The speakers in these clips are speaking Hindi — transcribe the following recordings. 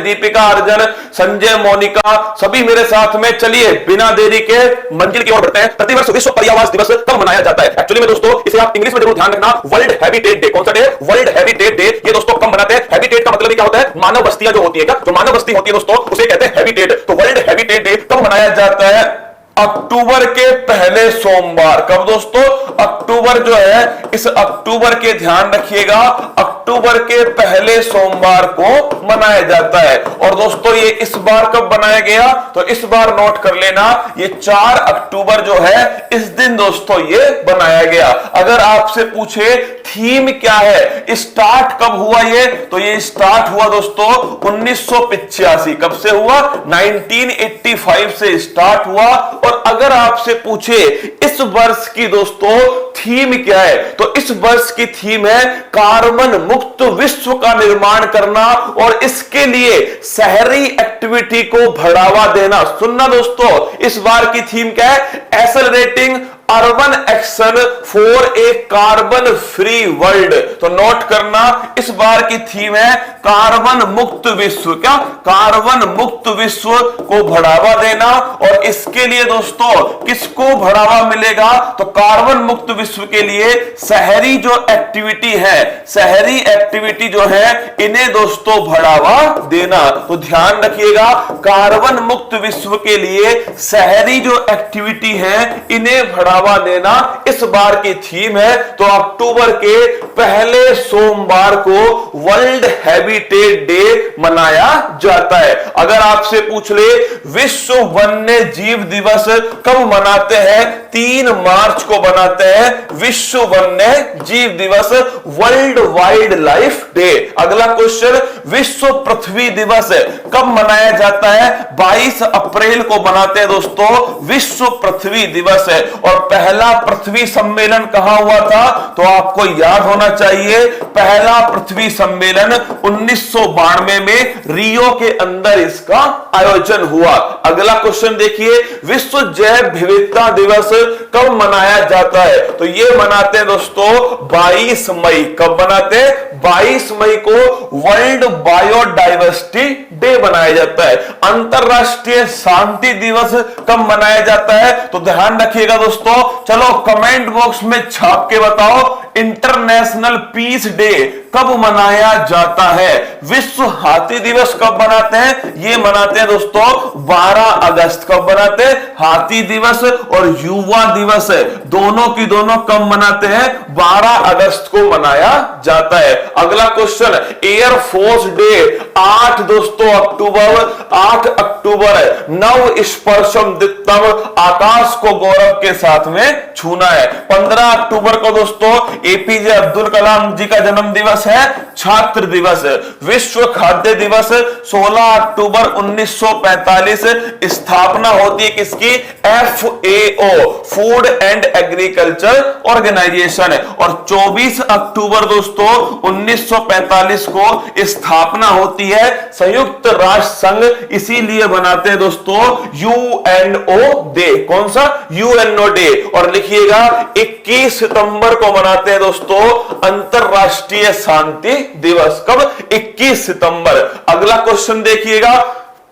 दीपिका, अर्जुन, संजय, मोनिका, सभी मेरे साथ में। चलिए बिना देरी के मंजिल की ओर बढ़ते हैं। प्रतिवर्ष विश्व पर्यावरण दिवस कब मनाया जाता है? एक्चुअली में दोस्तों इसे आप इंग्लिश में जरूर ध्यान रखना, वर्ल्ड हैबिटेट डे। कौन सा डे? World habitat day. ये दोस्तों कब मनाते हैं? हैबिटेट का मतलब क्या होता है? मानव बस्तियां जो होती है, क्या जो मानव बस्ती होती है दोस्तों, उसे कहते हैं हैबिटेट। तो वर्ल्ड हैबिटेट डे कब मनाया जाता है? अक्टूबर के पहले सोमवार। कब दोस्तों? अक्टूबर जो है, इस अक्टूबर के ध्यान रखिएगा, अक्टूबर के पहले सोमवार को मनाया जाता है। और दोस्तों ये इस बार कब बनाया गया? तो इस बार नोट कर लेना, ये 4 अक्टूबर जो है, इस दिन दोस्तों ये बनाया गया। अगर आपसे पूछे थीम क्या है, स्टार्ट कब हुआ ये, तो ये स्टार्ट हुआ दोस्तों 1985। कब से हुआ? 1985 से स्टार्ट हुआ। और अगर आपसे पूछे इस वर्ष की दोस्तों थीम क्या है, तो इस वर्ष की थीम है कार्बन मुक्त विश्व का निर्माण करना और इसके लिए शहरी एक्टिविटी को बढ़ावा देना। सुनना दोस्तों, इस बार की थीम क्या है? Accelerating urban action for a carbon free world. तो नोट करना, इस बार की थीम है कार्बन मुक्त विश्व। क्या? कार्बन मुक्त विश्व को बढ़ावा देना। और इसके लिए दोस्तों किसको बढ़ावा मिलेगा? तो कार्बन मुक्त विश्व के लिए शहरी जो एक्टिविटी है, शहरी एक्टिविटी जो है, इन्हें दोस्तों बढ़ावा देना। तो ध्यान रखिएगा, कार्बन मुक्त विश्व के लिए शहरी जो एक्टिविटी है, इन्हें बढ़ावा देना इस बार की थीम है। तो अक्टूबर के पहले सोमवार को वर्ल्ड हैबिटेट डे मनाया जाता है। अगर आपसे पूछ ले विश्व वन्य जीव दिवस कब मनाते हैं? 3 मार्च को मनाते हैं विश्व वन्य जीव दिवस, वर्ल्ड वाइल्ड लाइफ डे। अगला क्वेश्चन, विश्व पृथ्वी दिवस कब मनाया जाता है? 22 अप्रैल को मनाते हैं दोस्तों विश्व पृथ्वी दिवस है। और पहला पृथ्वी सम्मेलन कहां हुआ था? तो आपको याद होना चाहिए, पहला पृथ्वी सम्मेलन 1992 में रियो के अंदर इसका आयोजन हुआ। अगला क्वेश्चन देखिए, विश्व जैव विविधता दिवस कब मनाया जाता है? तो ये मनाते हैं दोस्तों 22 मई। कब मनाते हैं? 22 मई को वर्ल्ड बायोडाइवर्सिटी डे मनाया जाता है। अंतरराष्ट्रीय शांति दिवस कब मनाया जाता है? तो ध्यान रखिएगा दोस्तों, चलो कमेंट बॉक्स में छाप के बताओ, इंटरनेशनल पीस डे कब मनाया जाता है? विश्व हाथी दिवस कब मनाते हैं? ये मनाते हैं दोस्तों 12 अगस्त। कब मनाते हैं? हाथी दिवस और युवा दिवस दोनों की दोनों कब मनाते हैं? 12 अगस्त को मनाया जाता है। अगला क्वेश्चन, एयर फोर्स डे 8 दोस्तों अक्टूबर, 8 अक्टूबर नव स्पर्शम दित्तम, आकाश को गौरव के साथ में छूना है। 15 अक्टूबर को दोस्तों एपीजे अब्दुल कलाम जी का जन्म दिवस है, छात्र दिवस। विश्व खाद्य दिवस 16 अक्टूबर 1945 स्थापना होती है किसकी? FAO, food and agriculture organisation. और 24 अक्टूबर दोस्तों 1945 को स्थापना होती है संयुक्त राष्ट्र संघ, इसीलिए बनाते हैं दोस्तों UNO डे। कौन सा? UNO day. और लिखिएगा 21 सितंबर को मनाते हैं दोस्तों अंतरराष्ट्रीय शांति दिवस। कब? 21 सितंबर। अगला क्वेश्चन देखिएगा,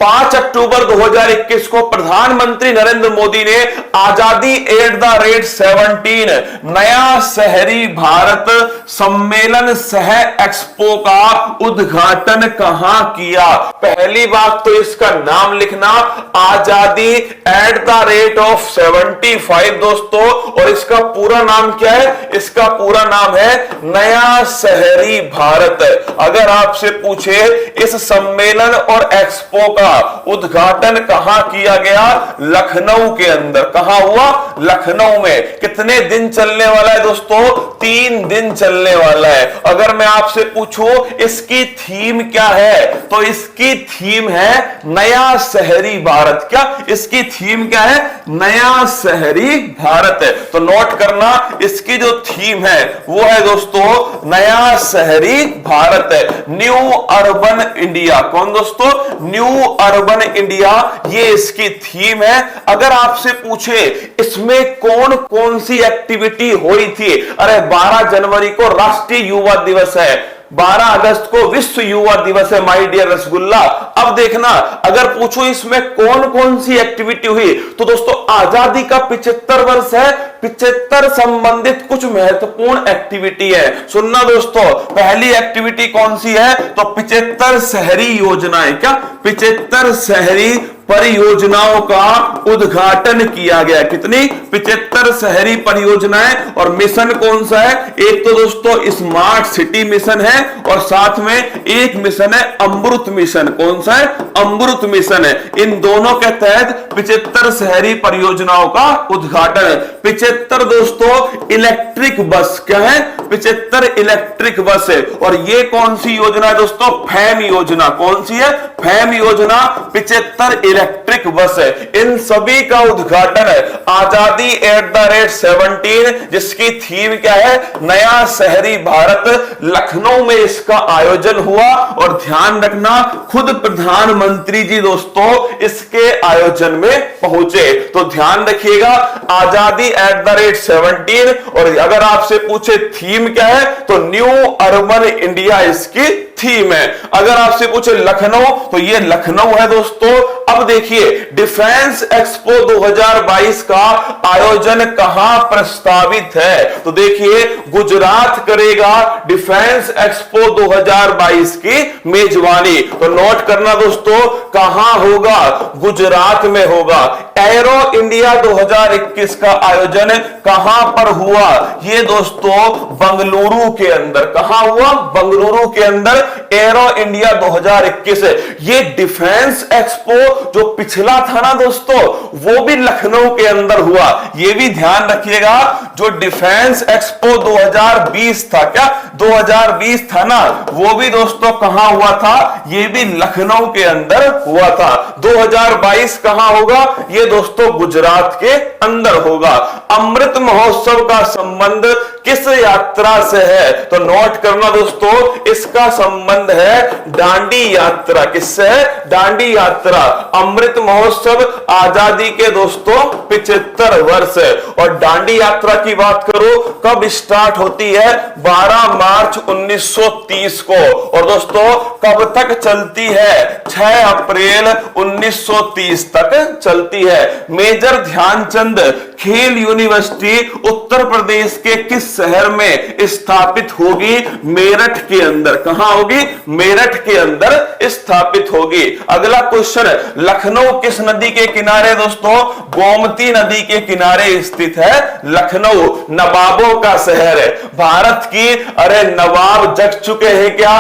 5 अक्टूबर 2021 को प्रधानमंत्री नरेंद्र मोदी ने आजादी @17 नया शहरी भारत सम्मेलन सह एक्सपो का उद्घाटन कहां किया? पहली बात तो इसका नाम लिखना, आजादी @75 दोस्तों। और इसका पूरा नाम क्या है? इसका पूरा नाम है नया शहरी भारत। अगर आपसे पूछे इस सम्मेलन और एक्सपो का उद्घाटन कहां किया गया? लखनऊ के अंदर। कहां हुआ? लखनऊ में। कितने दिन चलने वाला है दोस्तों? 3 दिन चलने वाला है। अगर मैं आपसे पूछूं इसकी थीम क्या है, तो इसकी थीम है नया शहरी भारत। क्या इसकी थीम क्या है? नया शहरी भारत है। तो नोट करना, इसकी जो थीम है वो है दोस्तों नया शहरी भारत है, न्यू अर्बन इंडिया। कौन दोस्तों? न्यू अर्बन इंडिया, ये इसकी थीम है। अगर आपसे पूछे इसमें कौन कौन सी एक्टिविटी हुई थी? अरे 12 जनवरी को राष्ट्रीय युवा दिवस है, 12 अगस्त को विश्व युवा दिवस है माय डियर रसगुल्ला। अब देखना, अगर पूछो इसमें कौन कौन सी एक्टिविटी हुई, तो दोस्तों आजादी का 75 वर्ष है, 75 संबंधित कुछ महत्वपूर्ण एक्टिविटी है। सुनना दोस्तों, पहली एक्टिविटी कौन सी है, तो 75 शहरी योजनाएं, क्या 75 शहरी परियोजनाओं का उद्घाटन किया गया। कितनी? 75 शहरी परियोजनाएं। और मिशन कौन सा है? एक तो दोस्तों स्मार्ट सिटी मिशन है और साथ में एक मिशन है अमृत मिशन। कौन सा है? अमृत मिशन है। इन दोनों के तहत 75 शहरी परियोजनाओं का उद्घाटन। 75 दोस्तों इलेक्ट्रिक बस, क्या है? 75 इलेक्ट्रिक बस है। और ये कौन सी योजना है दोस्तों? फैम योजना। कौन सी है? फैम योजना। 75 इलेक्ट्रिक बस है। इन सभी का उद्घाटन है। आजादी @17, जिसकी थीम क्या है? नया शहरी भारत। लखनऊ में इसका आयोजन हुआ और ध्यान रखना खुद प्रधानमंत्री जी दोस्तों इसके आयोजन में पहुंचे। तो ध्यान रखिएगा, आजादी @17। और अगर आपसे पूछे थीम क्या है, तो न्यू अर्बन इंडिया इसकी थीम है। अगर आपसे पूछे लखनऊ, तो ये लखनऊ है दोस्तों। अब देखिए, डिफेंस एक्सपो 2022 का आयोजन कहां प्रस्तावित है, तो देखिए गुजरात करेगा डिफेंस एक्सपो 2022 की मेजबानी। तो नोट करना दोस्तों, कहां होगा? गुजरात में होगा। एरो इंडिया 2021 का आयोजन कहां पर हुआ? ये दोस्तों बंगलुरु के अंदर। कहां हुआ? बंगलुरु के अंदर एरो इंडिया 2021। ये डिफेंस एक्सपो जो पिछला था ना दोस्तों, वो भी लखनऊ के अंदर हुआ। ये भी ध्यान रखिएगा, जो डिफेंस एक्सपो 2020 था, क्या 2020 था ना, वो भी दोस्तों कहां हुआ था? ये भी लखनऊ के अंदर हुआ था। 2022 कहां होगा? ये दोस्तों गुजरात के अंदर होगा। अमृत महोत्सव का संबंध किस यात्रा से है? तो नोट करना दोस्तों, इसका संबंध है दांडी यात्रा। किससे है? दांडी यात्रा। अमृत महोत्सव आजादी के दोस्तों 75 वर्ष है। और दांडी यात्रा की बात करो, कब स्टार्ट होती है? 12 मार्च 1930 को। और दोस्तों कब तक चलती है? 6 अप्रैल 1930 तक चलती है। मेजर ध्यानचंद खेल यूनिवर्सिटी उत्तर प्रदेश के किस शहर में स्थापित होगी? मेरठ के अंदर। कहां होगी? मेरठ के अंदर स्थापित होगी। अगला क्वेश्चन, लखनऊ किस नदी के किनारे दोस्तों? गोमती नदी के किनारे स्थित है लखनऊ। नवाबों का शहर है भारत की। अरे नवाब जग चुके हैं क्या?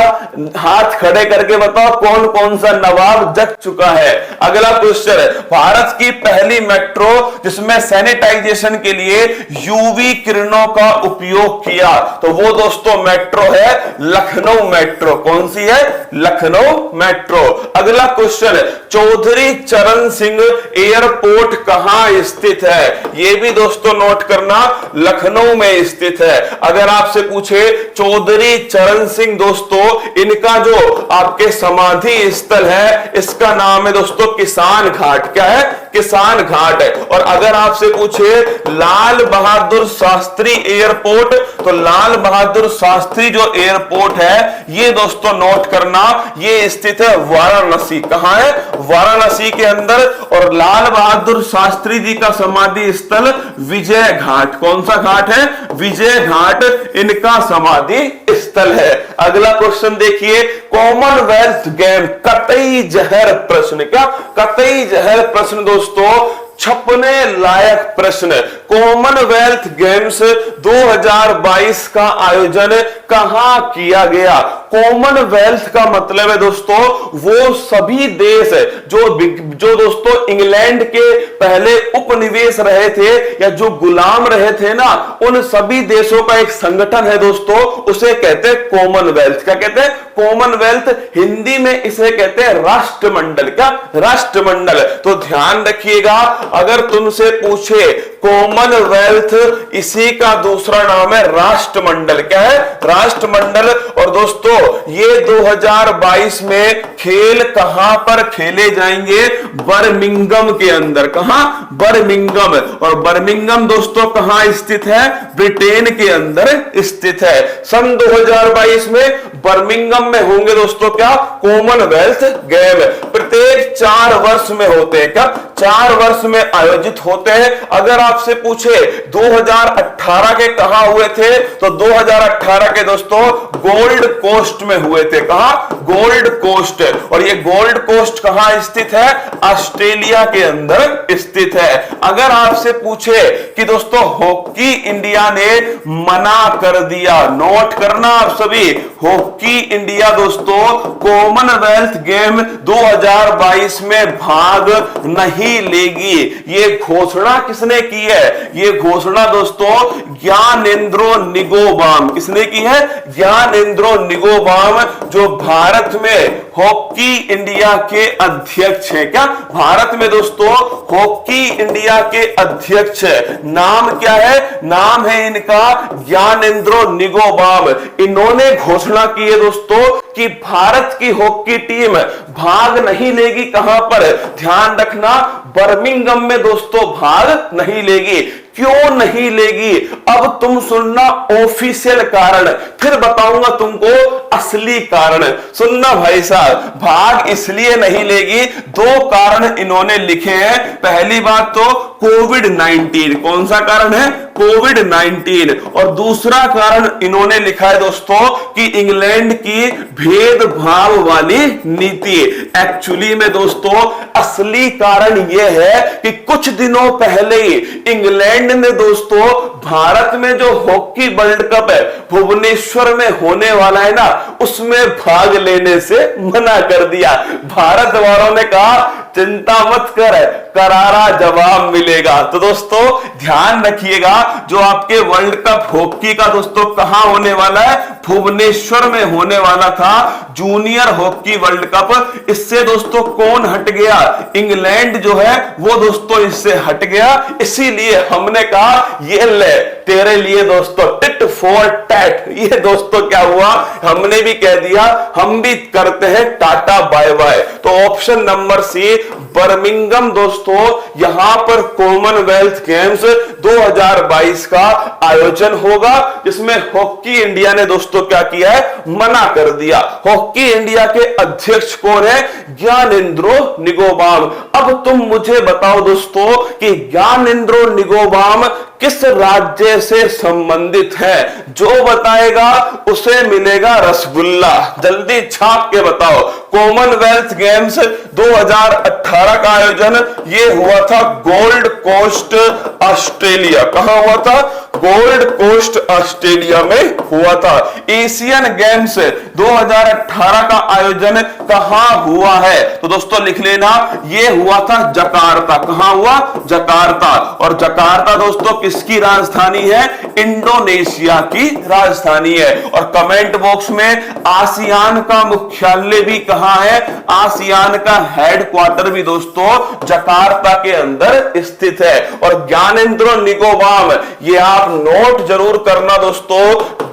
हाथ खड़े करके बताओ कौन कौन सा नवाब जग चुका है। अगला क्वेश्चन है, भारत की पहली मेट्रो जिसमें सैनिटाइजेशन के लिए यूवी किरणों का उपयोग किया, तो वो दोस्तों मेट्रो है लखनऊ मेट्रो। कौन सी है? लखनऊ मेट्रो। अगला क्वेश्चन, चौधरी चरण सिंह एयरपोर्ट कहां स्थित है? ये भी दोस्तों नोट करना, लखनऊ में स्थित है। अगर आपसे पूछे चौधरी चरण सिंह दोस्तों, इनका जो आपके समाधि स्थल है, इसका नाम है दोस्तों किसान घाट। क्या है? किसान घाट है। और अगर आपसे पूछे लाल बहादुर शास्त्री एयरपोर्ट, तो लाल बहादुर शास्त्री जो एयरपोर्ट है, ये दोस्तों नोट करना, ये स्थित है वाराणसी। कहां है? वाराणसी के अंदर। और लाल बहादुर शास्त्री जी का समाधि स्थल विजय घाट। कौन सा घाट है? विजय घाट इनका समाधि स्थल है। अगला क्वेश्चन देखिए, कॉमनवेल्थ गेम कतई जहर प्रश्न। क्या कतई जहर प्रश्न दोस्तों? छपने लायक प्रश्न। कॉमनवेल्थ गेम्स 2022 का आयोजन कहां किया गया? कॉमनवेल्थ का मतलब है दोस्तों वो सभी देश जो दोस्तों इंग्लैंड के पहले उपनिवेश रहे थे या जो गुलाम रहे थे ना, उन सभी देशों का एक संगठन है दोस्तों, उसे कहते हैं कॉमनवेल्थ। क्या कहते हैं? कॉमनवेल्थ। हिंदी में इसे कहते हैं राष्ट्रमंडल। क्या? राष्ट्रमंडल। तो ध्यान रखिएगा, अगर तुमसे पूछे कॉमनवेल्थ, इसी का दूसरा नाम है राष्ट्रमंडल। क्या है? राष्ट्रमंडल। और दोस्तों ये 2022 में खेल कहां पर खेले जाएंगे? बर्मिंघम के अंदर। कहां? बर्मिंघम। और बर्मिंघम दोस्तों कहां स्थित है? ब्रिटेन के अंदर स्थित है। सन 2022 में बर्मिंघम में होंगे दोस्तों क्या? Commonwealth game. प्रत्येक 4 वर्ष में होते हैं। क्या? 4 वर्ष में आयोजित होते हैं। अगर आपसे पूछे 2018 के कहां हुए थे, तो 2018 के दोस्तों गोल्ड कोस्ट में हुए थे। कहां? Gold Coast. और ये गोल्ड कोस्ट कहां स्थित है? ऑस्ट्रेलिया के अंदर स्थित है। अगर आपसे पूछे कि दोस्तों हॉकी इंडिया ने मना कर दिया, नोट करना आप सभी, हॉकी इंडिया दोस्तों कॉमनवेल्थ गेम 2022 में भाग नहीं लेगी। ये घोषणा किसने की है? ये घोषणा दोस्तों ज्ञानेंद्रो निगोबाम। किसने की है? ज्ञानेंद्रो निगोबाम, जो भारत में हॉकी इंडिया के अध्यक्ष हैं। क्या? भारत में दोस्तों हॉकी इंडिया के अध्यक्ष नाम क्या है? नाम है इनका ज्ञानेंद्रो निगोबाम। इन्होंने घोषणा की है दोस्तों कि भारत की हॉकी टीम भाग नहीं लेगी। कहां पर? ध्यान रखना, बर्मिंघम में दोस्तों भाग नहीं लेगी। क्यों नहीं लेगी? अब तुम सुनना ऑफिशियल कारण, फिर बताऊंगा तुमको असली कारण। सुनना भाई साहब, भाग इसलिए नहीं लेगी, 2 कारण इन्होंने लिखे हैं। पहली बात तो कोविड-19। कौन सा कारण है? कोविड-19। और दूसरा कारण इन्होंने लिखा है दोस्तों कि इंग्लैंड की भेदभाव वाली नीति। एक्चुअली में दोस्तों असली कारण यह है कि कुछ दिनों पहले ही इंग्लैंड ने दोस्तों भारत में जो हॉकी वर्ल्ड कप है भुवनेश्वर में होने वाला है ना, उसमें भाग लेने से मना कर दिया। भारत वालों ने कहा चिंता मत कर, करारा जवाब मिलेगा। तो दोस्तों ध्यान रखिएगा, जो आपके वर्ल्ड कप हॉकी का दोस्तों कहां होने वाला है? भुवनेश्वर में होने वाला था, जूनियर हॉकी वर्ल्ड कप। इससे दोस्तों कौन हट गया? इंग्लैंड जो है वो दोस्तों इससे हट गया। इसीलिए हमने कहा ये ले तेरे लिए दोस्तों टिट फॉर टैट। ये दोस्तों क्या हुआ? हमने भी कह दिया, हम भी करते हैं टाटा बाय बाय। तो ऑप्शन नंबर सी बर्मिंघम दोस्तों, यहां पर कॉमनवेल्थ गेम्स 2022 का आयोजन होगा, जिसमें हॉकी इंडिया ने दोस्तों क्या किया है? मना कर दिया। हॉकी इंडिया के अध्यक्ष कौन है? ज्ञानेंद्रो निगोबाम। अब तुम मुझे बताओ दोस्तों कि ज्ञानेंद्रो निगोबाम किस राज्य से संबंधित है? जो बताएगा उसे मिलेगा रसगुल्ला। जल्दी छाप के बताओ। कॉमनवेल्थ गेम्स 2018 का आयोजन ये हुआ था गोल्ड कोस्ट ऑस्ट्रेलिया। कहां हुआ था? गोल्ड कोस्ट ऑस्ट्रेलिया में हुआ था। एशियन गेम्स 2018 का आयोजन कहां हुआ है? तो दोस्तों लिख लेना, ये हुआ था जकार्ता। कहां हुआ? जकार्ता। और जकार्ता दोस्तों किसकी राजधानी है? इंडोनेशिया की राजधानी है। और कमेंट बॉक्स में आसियान का मुख्यालय भी कहां है? आसियान का हेडक्वार्टर भी दोस्तों जकार्ता के अंदर स्थित है। और ज्ञानेंद्रो निगोबाम, ये आप नोट जरूर करना दोस्तों,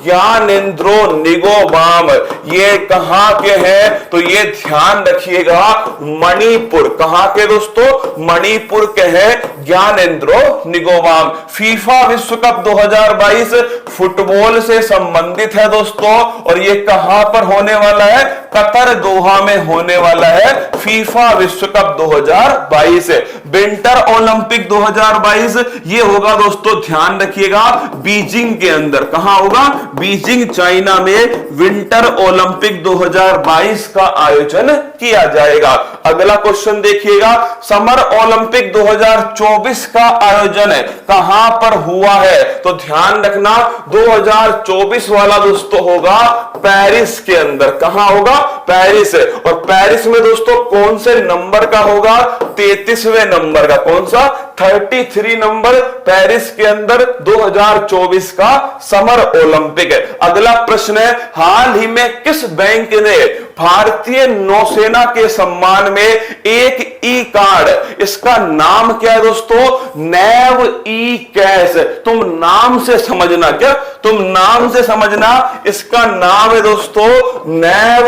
ज्ञानेंद्रो निगोबाम ये कहां के हैं? तो ये ध्यान रखिएगा, मणिपुर। कहां के दोस्तों? मणिपुर के हैं ज्ञानेंद्रो निगोबाम। फीफा विश्व कप 2022 फुटबॉल से संबंधित है दोस्तों, और ये कहां पर होने वाला है? कतर दोहा में होने वाला है फीफा विश्व कप 2022। विंटर ओलंपिक 2022 ये होगा दोस्तों, ध्यान रखिएगा, बीजिंग के अंदर। कहां होगा? बीजिंग चाइना में विंटर ओलंपिक 2022 का आयोजन किया जाएगा। अगला क्वेश्चन देखिएगा, समर ओलंपिक 2024 का आयोजन कहां पर हुआ है? तो ध्यान रखना 2024 वाला दोस्तों होगा पेरिस के अंदर। कहां होगा? पेरिस। और पेरिस में दोस्तों कौन से नंबर का होगा? 33वें नंबर का। कौन सा? 33 नंबर पेरिस के अंदर 2024 का समर ओलंपिक है। अगला प्रश्न है, हाल ही में किस बैंक ने भारतीय नौसेना के सम्मान में एक ई कार्ड, इसका नाम क्या है दोस्तों, नैव ई कैश। तुम नाम से समझना, क्या तुम नाम से समझना, इसका नाम है दोस्तों नैव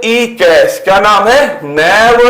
ई कैश। क्या नाम है, नैव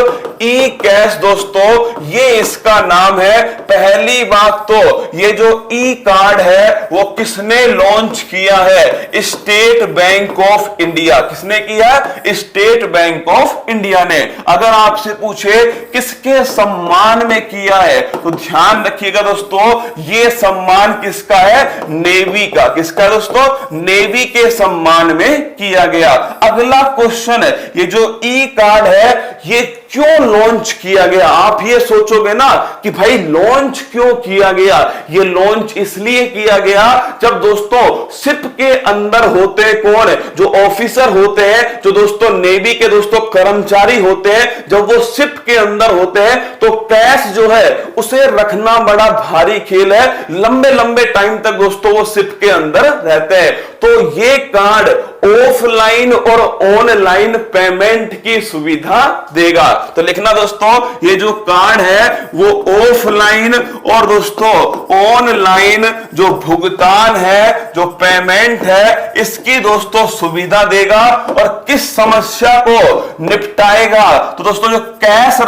ई कैश दोस्तों, ये इसका नाम है। पहली बात तो ये जो ई कार्ड है वो किसने लॉन्च किया है, स्टेट बैंक ऑफ इंडिया। किसने किया, स्टेट बैंक ऑफ इंडिया ने। अगर आपसे पूछे किसके सम्मान में किया है तो ध्यान रखिएगा दोस्तों, ये सम्मान किसका है, नेवी का। किसका दोस्तों, नेवी के सम्मान में किया गया। अगला क्वेश्चन है, ये जो ई कार्ड है ये क्यों लॉन्च किया गया। आप ये सोचोगे ना कि भाई लॉन्च क्यों किया गया, ये लॉन्च इसलिए किया गया जब दोस्तों शिप के अंदर होते कौन है, जो ऑफिसर होते हैं, जो दोस्तों नेवी के दोस्तों कर्मचारी होते हैं, जब वो शिप के अंदर होते हैं तो कैश जो है उसे रखना बड़ा भारी खेल है। लंबे लंबे टाइम तक दोस्तों वो शिप के अंदर रहते हैं। तो ये कार्ड ऑफलाइन और ऑनलाइन पेमेंट की सुविधा देगा। तो लिखना दोस्तों, ये जो कार्ड है वो ऑफलाइन और दोस्तों ऑनलाइन जो भुगतान है, जो पेमेंट है, इसकी दोस्तों सुविधा देगा। और किस समस्या को निपटाएगा, तो दोस्तों जो कैश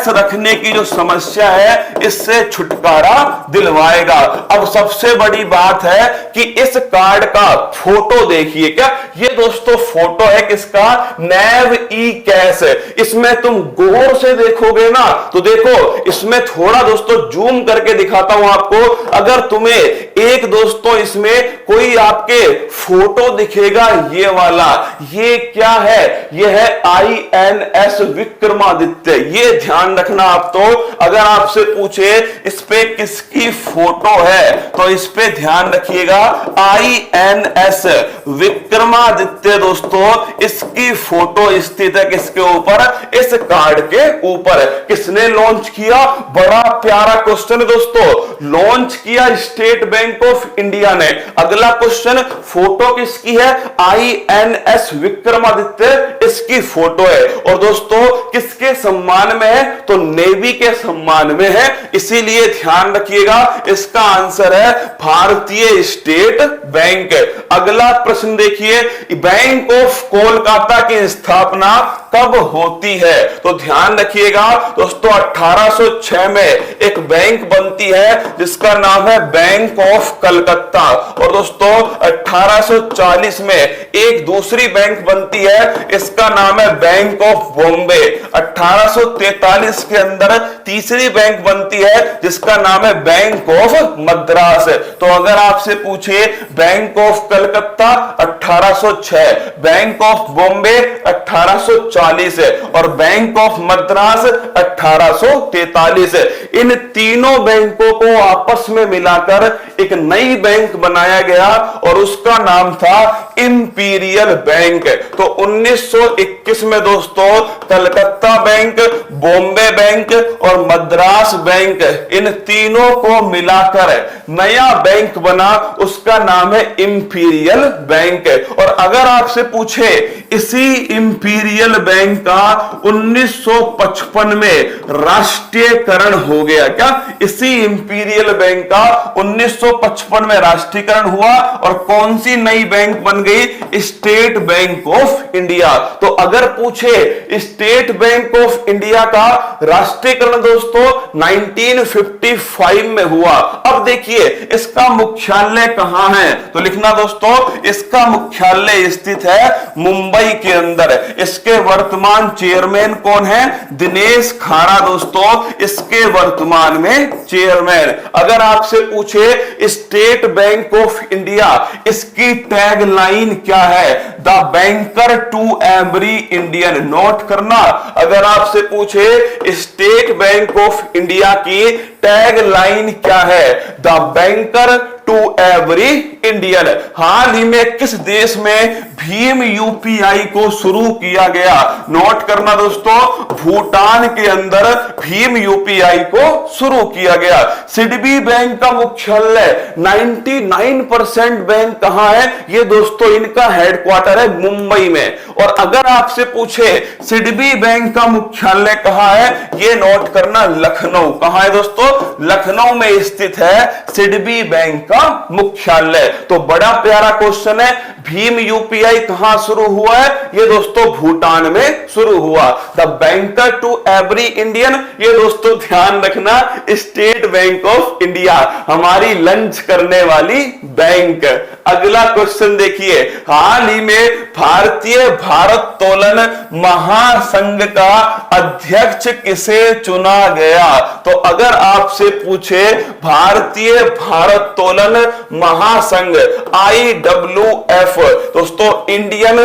रखने की जो समस्या है इससे छुटकारा दिलवाएगा। अब सबसे बड़ी बात है कि इस कार्ड का फोटो देखिए। क्या ये दोस्तों फोटो है किसका, नैव ई कैश। इसमें तुम गौर से देखोगे ना तो देखो इसमें थोड़ा दोस्तों जूम करके दिखाता हूं आपको। अगर तुम्हें एक दोस्तों इसमें कोई आपके फोटो दिखेगा, ये वाला, ये क्या है, ये है INS विक्रमादित्य। ये ध्यान रखना आप। तो अगर आपसे पूछे इस पे किसकी फोटो है तो इस पे ध्यान रखिएगा, INS विक्रमादित्य दोस्तों, इसकी फोटो स्थित है किसके ऊपर, इस कार्ड के ऊपर। किसने लॉन्च किया, बड़ा प्यारा क्वेश्चन है दोस्तों, लॉन्च किया स्टेट बैंक ऑफ इंडिया ने। अगला क्वेश्चन, फोटो किसकी है, INS विक्रमादित्य, इसकी फोटो है। और दोस्तों किसके सम्मान में है, तो नेवी के सम्मान में है। इसीलिए ध्यान रखिएगा, इसका आंसर है भारतीय स्टेट बैंक। अगला प्रश्न देखिए, बैंक ऑफ कोलकाता की स्थापना कब होती है, तो ध्यान रखिएगा दोस्तों 1806 में एक बैंक बनती है जिसका नाम है बैंक ऑफ कलकत्ता। और दोस्तों 1840 में एक दूसरी बैंक बनती है, इसका नाम है बैंक ऑफ बॉम्बे। 1843 के अंदर तीसरी बैंक बनती है जिसका नाम है बैंक ऑफ मद्रास। तो अगर आपसे पूछे bank of Calcutta 1806, bank of Bombay 1840 और बैंक ऑफ मद्रास 1843, इन तीनों बैंकों को आपस में मिलाकर एक नई बैंक बनाया गया और उसका नाम था इंपीरियल बैंक। तो 1921 में दोस्तों कलकत्ता बैंक, बॉम्बे बैंक और मद्रास बैंक, इन तीनों को मिलाकर नया बैंक बना, उसका नाम है इंपीरियल बैंक। और अगर आपसे पूछे इसी इंपीरियल बैंक का 1955 में राष्ट्रीयकरण हो गया, क्या इसी इंपीरियल बैंक का 1955 में राष्ट्रीयकरण हुआ और कौन सी नई बैंक बन गई, स्टेट बैंक ऑफ इंडिया। तो अगर पूछे स्टेट बैंक ऑफ इंडिया का राष्ट्रीयकरण दोस्तों 1955 में हुआ। अब देखिए इसका मुख्यालय कहां है, तो लिखना दोस्तों इसका मुख्यालय स्थित है मुंबई के अंदर। इसके वर्तमान चेयरमैन कौन है, दिनेश खाड़ा दोस्तों, इसके वर्तमान में चेयरमैन। अगर आपसे पूछे स्टेट बैंक ऑफ इंडिया, इसकी टैगलाइन क्या है, the banker to every Indian. Note करना, अगर आपसे पूछे स्टेट बैंक ऑफ इंडिया की टैगलाइन क्या है, the banker to every Indian. हाल ही में किस देश में भीम यूपीआई को शुरू किया गया? नोट करना दोस्तों, भूटान के अंदर भीम यूपीआई को शुरू किया गया। सिडबी बैंक का मुख्यालय 99% बैंक कहां है? ये दोस्तों इनका हेडक्वार्टर है मुंबई में। और अगर आपसे पूछे सिडबी बैंक का मुख्यालय कहां है, ये नोट करना लखनऊ। कहां है दोस्तों? लखनऊ में स्थित है सिडबी बैंक का मुख्यालय। तो बड़ा प्यारा क्वेश्चन है, भीम यूपीआई कहां शुरू हुआ है? ये दोस्तों भूटान में शुरू हुआ। The banker to every Indian, ये दोस्तों ध्यान रखना, स्टेट बैंक ऑफ इंडिया, हमारी लंच करने वाली बैंक। अगला क्वेश्चन देखिए, हाल ही में भारतीय भारोत्तोलन महासंघ का अध्यक्ष किसे चुना गया? तो अगर आपसे पूछे भारतीय भारोत्तोलन महासंघ IWF, दोस्तों इंडियन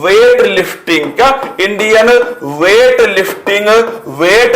वेट लिफ्टिंग, क्या इंडियन वेट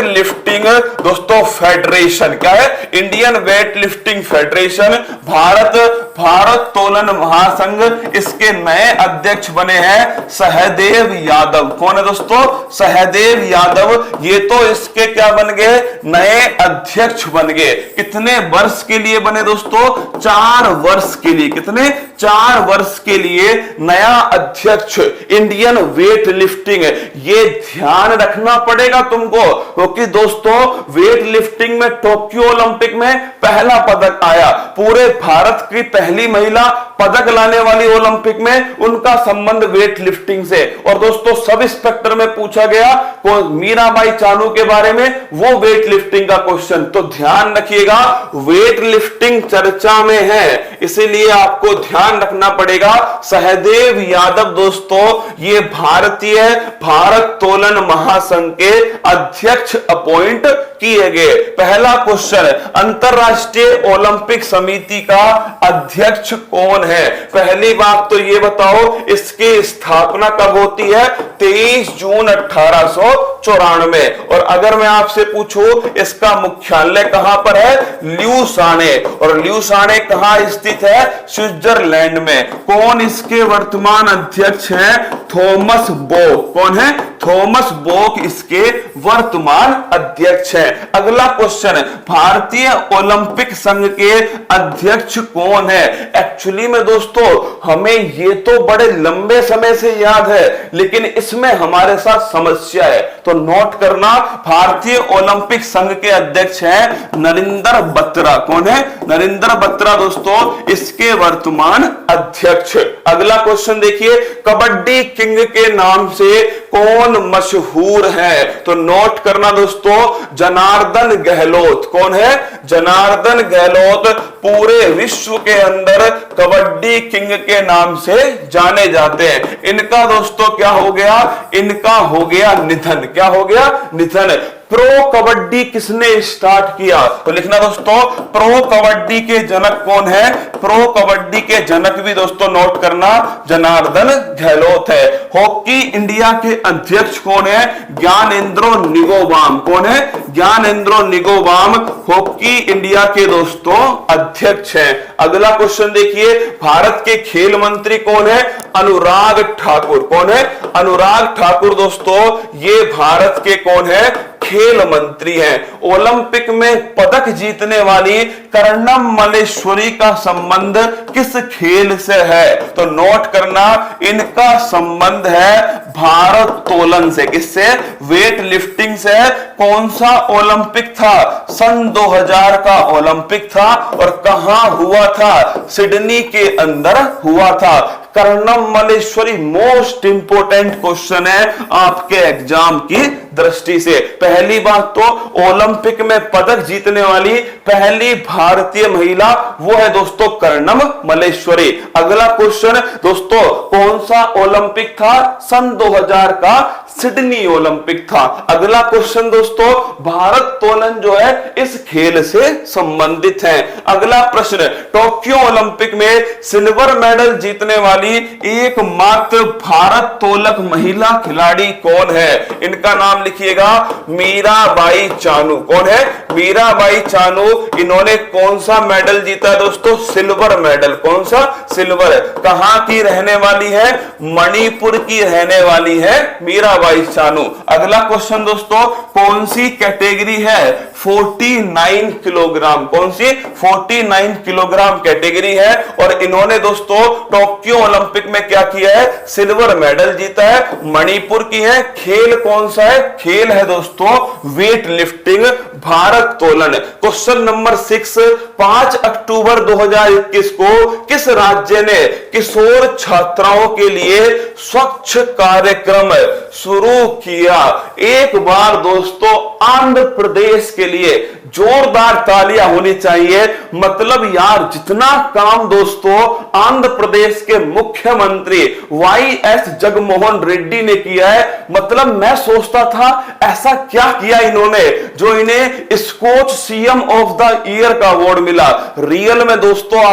लिफ्टिंग दोस्तों फेडरेशन, क्या है? Indian weight lifting federation, Bharat भारोत्तोलन महासंघ, इसके नए अध्यक्ष बने हैं सहदेव यादव। कौन है दोस्तों? सहदेव यादव। ये तो इसके क्या बन गए? नए अध्यक्ष बन गए। कितने वर्ष के लिए बने दोस्तों? 4 वर्ष के लिए। कितने? 4 वर्ष के लिए नया अध्यक्ष इंडियन वेट लिफ्टिंग। ये ध्यान रखना पड़ेगा तुमको, क्योंकि दोस्तों वेट लिफ्टिंग में टोक्यो ओलंपिक में पहला पदक आया। पूरे भारत की पहली महिला पदक लाने वाली ओलंपिक में, उनका संबंध वेट लिफ्टिंग से। और दोस्तों सब इंस्पेक्टर में पूछा गया मीराबाई चानू के बारे में, वो वेट लिफ्टिंग का क्वेश्चन। तो ध्यान रखिएगा, वेट लिफ्टिंग चर्चा में है, इसीलिए आपको ध्यान रखना पड़ेगा। सहदेव यादव दोस्तों ये भारतीय भारोत्तोलन महासंघ के अध्यक्ष अपॉइंट किए गए। पहला क्वेश्चन, अंतरराष्ट्रीय ओलंपिक समिति का अध्यक्ष कौन है? पहली बात तो ये बताओ, इसकी स्थापना कब होती है? 23 जून 1894। और अगर मैं आपसे पूछूं इसका मुख्यालय कहां पर है? ल्यूसाने। और ल्यूसाने कहां स्थित है? स्विट्जरलैंड में। कौन इसके वर्तमान अध्यक्ष हैं? थॉमस बोक। कौन है? थॉमस बोक इसके वर्तमान अध्यक्ष हैं। अगला क्वेश्चन, भारतीय ओलंपिक संघ के अध्यक्ष कौन है? एक्चुअली में दोस्तों हमें ये तो बड़े लंबे समय से याद है, लेकिन इसमें हमारे साथ समस्या है, तो नोट करना, भारतीय ओलंपिक संघ के अध्यक्ष हैं नरेंद्र बत्रा। कौन है? नरेंद्र बत्रा दोस्तों इसके वर्तमान अध्यक्ष। अगला क्वेश्चन देखिए, कबड्डी किंग के नाम से कौन मशहूर है? तो नोट करना दोस्तों, जनार्दन गहलोत। कौन है? जनार्दन गहलोत पूरे विश्व के अंदर कबड्डी किंग के नाम से जाने जाते हैं। इनका दोस्तों क्या हो गया? इनका हो गया निधन। क्या हो गया? निधन। प्रो कबड्डी किसने स्टार्ट किया? तो लिखना दोस्तों, प्रो कबड्डी के जनक कौन है? प्रो कबड्डी के जनक भी दोस्तों नोट करना, जनार्दन गहलोत है। हॉकी इंडिया के अध्यक्ष कौन है? ज्ञानेंद्रो निगोबाम। कौन है? ज्ञानेंद्रो निगोबाम हॉकी इंडिया के दोस्तों अध्यक्ष हैं। अगला क्वेश्चन देखिए, भारत के खेल मंत्री कौन है? अनुराग ठाकुर। कौन है? अनुराग ठाकुर दोस्तों ये भारत के कौन है? खेल मंत्री हैं। ओलंपिक में पदक जीतने वाली कर्णम मल्लेश्वरी का संबंध किस खेल से है? तो नोट करना, इनका संबंध है भारोत्तोलन से। किससे? वेट लिफ्टिंग से। कौन सा ओलंपिक था? सन 2000 का ओलंपिक था। और कहां हुआ था? सिडनी के अंदर हुआ था। Karnam Malleswari most important question है आपके एग्जाम की दृष्टि से। पहली बात तो ओलंपिक में पदक जीतने वाली पहली भारतीय महिला वो है दोस्तों कर्णम मल्लेश्वरी। अगला क्वेश्चन दोस्तों, कौन सा ओलंपिक था? सन 2000 का सिडनी ओलंपिक था। अगला क्वेश्चन दोस्तों, भारोत्तोलन जो है इस खेल से संबंधित है। अगला प्रश्न, टोक्यो ओलंपिक में सिल्वर मेडल जीतने वाली एकमात्र भारोत्तोलक महिला खिलाड़ी कौन है? इनका नाम लिखिएगा मीराबाई चानू। कौन है? मीराबाई चानू, इन्होंने कौन सा मेडल जीता दोस्तों? Silver medal. कौन सा? सिल्वर। कहां की रहने वाली है? मणिपुर की रहने वाली है मीराबाई चानू। अगला क्वेश्चन दोस्तों, कौन सी कैटेगरी है? 49 किलोग्राम। कौन सी? 49 किलोग्राम कैटेगरी है। और इन्होंने दोस्तों टोक्यो ओलंपिक में क्या किया है? सिल्वर मेडल जीता है। मणिपुर की है। खेल कौन सा है? खेल है दोस्तों वेट लिफ्टिंग, भारत तोलन। क्वेश्चन नंबर 6, 5 अक्टूबर 2021 को किस राज्य ने किशोर छात्राओं के लिए स्वच्छ कार्यक्रम शुरू किया? एक बार दोस्तों आंध्र प्रदेश के लिए जोरदार तालियां होनी चाहिए। मतलब यार जितना काम दोस्तों आंध्र प्रदेश के मुख्यमंत्री वाईएस जगनमोहन रेड्डी ने किया है, मतलब मैं सोचता था ऐसा क्या किया इन्होंने जो इन्हें Skoch CM of the year का अवार्ड मिला। रियल में दोस्तों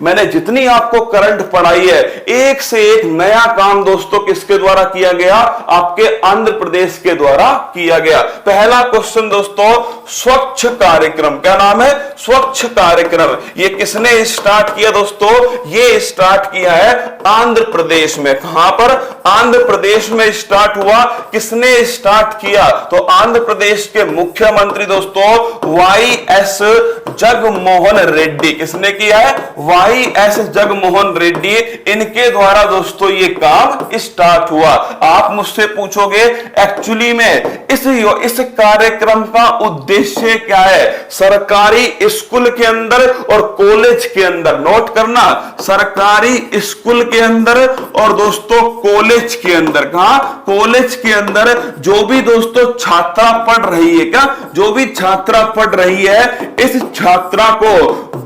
मैंने जितनी आपको करंट पढ़ाई है, एक से एक नया काम दोस्तों किसके द्वारा किया गया? आपके आंध्र प्रदेश के द्वारा किया गया। पहला क्वेश्चन दोस्तों, स्वच्छ कार्यक्रम। क्या नाम है? स्वच्छ कार्यक्रम। ये किसने स्टार्ट किया दोस्तों? ये स्टार्ट किया है आंध्र प्रदेश में। कहां पर? आंध्र प्रदेश में स्टार्ट हुआ। किसने स्टार्ट किया? तो आंध्र प्रदेश के मुख्यमंत्री दोस्तों वाईएस जगनमोहन रेड्डी। किसने किया है? वाईएस जगनमोहन रेड्डी। इनके द्वारा दोस्तों ये काम स्टार्ट हुआ। आप मुझसे पूछोगे एक्चुअली में इस कार्यक्रम का उद्देश्य क्या है? सरकारी स्कूल के अंदर और कॉलेज के अंदर, नोट करना, सरकारी स्कूल के अंदर और दोस्तों कॉलेज के अंदर। कहां? कॉलेज के अंदर जो भी दोस्तों छात्रा पढ़ रही है, क्या जो भी छात्रा पढ़ रही है, इस छात्रा को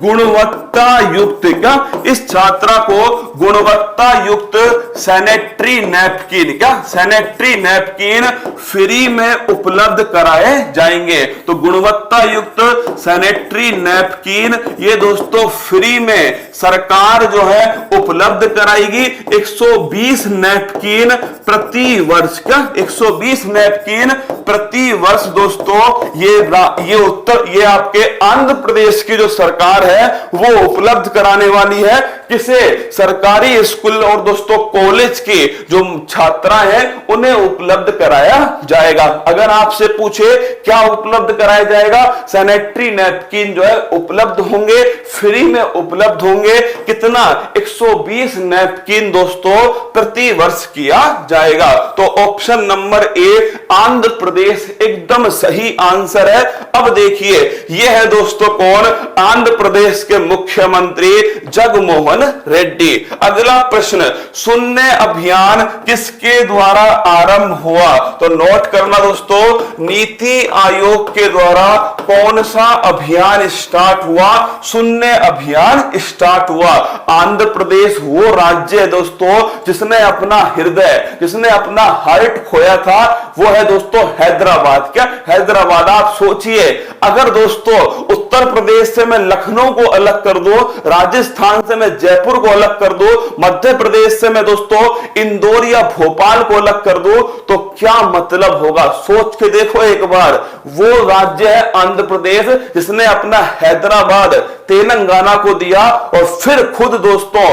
गुणवत्ता युक्त, क्या इस छात्रा को गुणवत्ता युक्त सैनिटरी नैपकिन, क्या सैनिटरी नैपकिन फ्री में उपलब्ध कराए जाएंगे। तो गुणवत्ता युक्त सैनिटरी नैपकिन ये दोस्तों फ्री में सरकार जो है उपलब्ध कराएगी। 120 नैपकिन प्रति वर्ष, क्या 120 नैपकिन प्रति वर्ष दोस्तों ये आपके आंध्र प्रदेश की जो सरकार है वो उपलब्ध कराने वाली है। किसे? सरकारी स्कूल और दोस्तों कॉलेज की जो छात्रा है उन्हें उपलब्ध कराया जाएगा। अगर आपसे पूछे क्या उपलब्ध कराया जाएगा? सैनिटरी नैपकिन जो है उपलब्ध होंगे, फ्री में उपलब्ध होंगे। कितना? 120 नैपकिन दोस्तों प्रति वर्ष किया जाएगा। तो option number A Andhra Pradesh एकदम सही आंसर है। अब देखिए यह है दोस्तों कौन? आंध्र प्रदेश के मुख्यमंत्री जगनमोहन रेड्डी। अगला प्रश्न, शून्य अभियान किसके द्वारा आरंभ हुआ? तो नोट करना दोस्तों, नीति आयोग के द्वारा कौन सा अभियान स्टार्ट हुआ? शून्य अभियान स्टार्ट हुआ। आंध्र प्रदेश वो राज्य है दोस्तों जिसने अपना हृदय, जिसने अपना हार्ट खोया था, वो है दोस्तों हैदराबाद। क्या? हैदराबाद। आप सोचिए अगर दोस्तों उत्तर प्रदेश से मैं लखनऊ को अलग कर दूं, राजस्थान से मैं जयपुर को अलग कर दूं, मध्य प्रदेश से मैं दोस्तों इंदौर या भोपाल को अलग कर दूं, तो क्या मतलब होगा? सोच के देखो एक बार। वो राज्य है आंध्र प्रदेश जिसने अपना हैदराबाद तेलंगाना को दिया और फिर खुद दोस्तों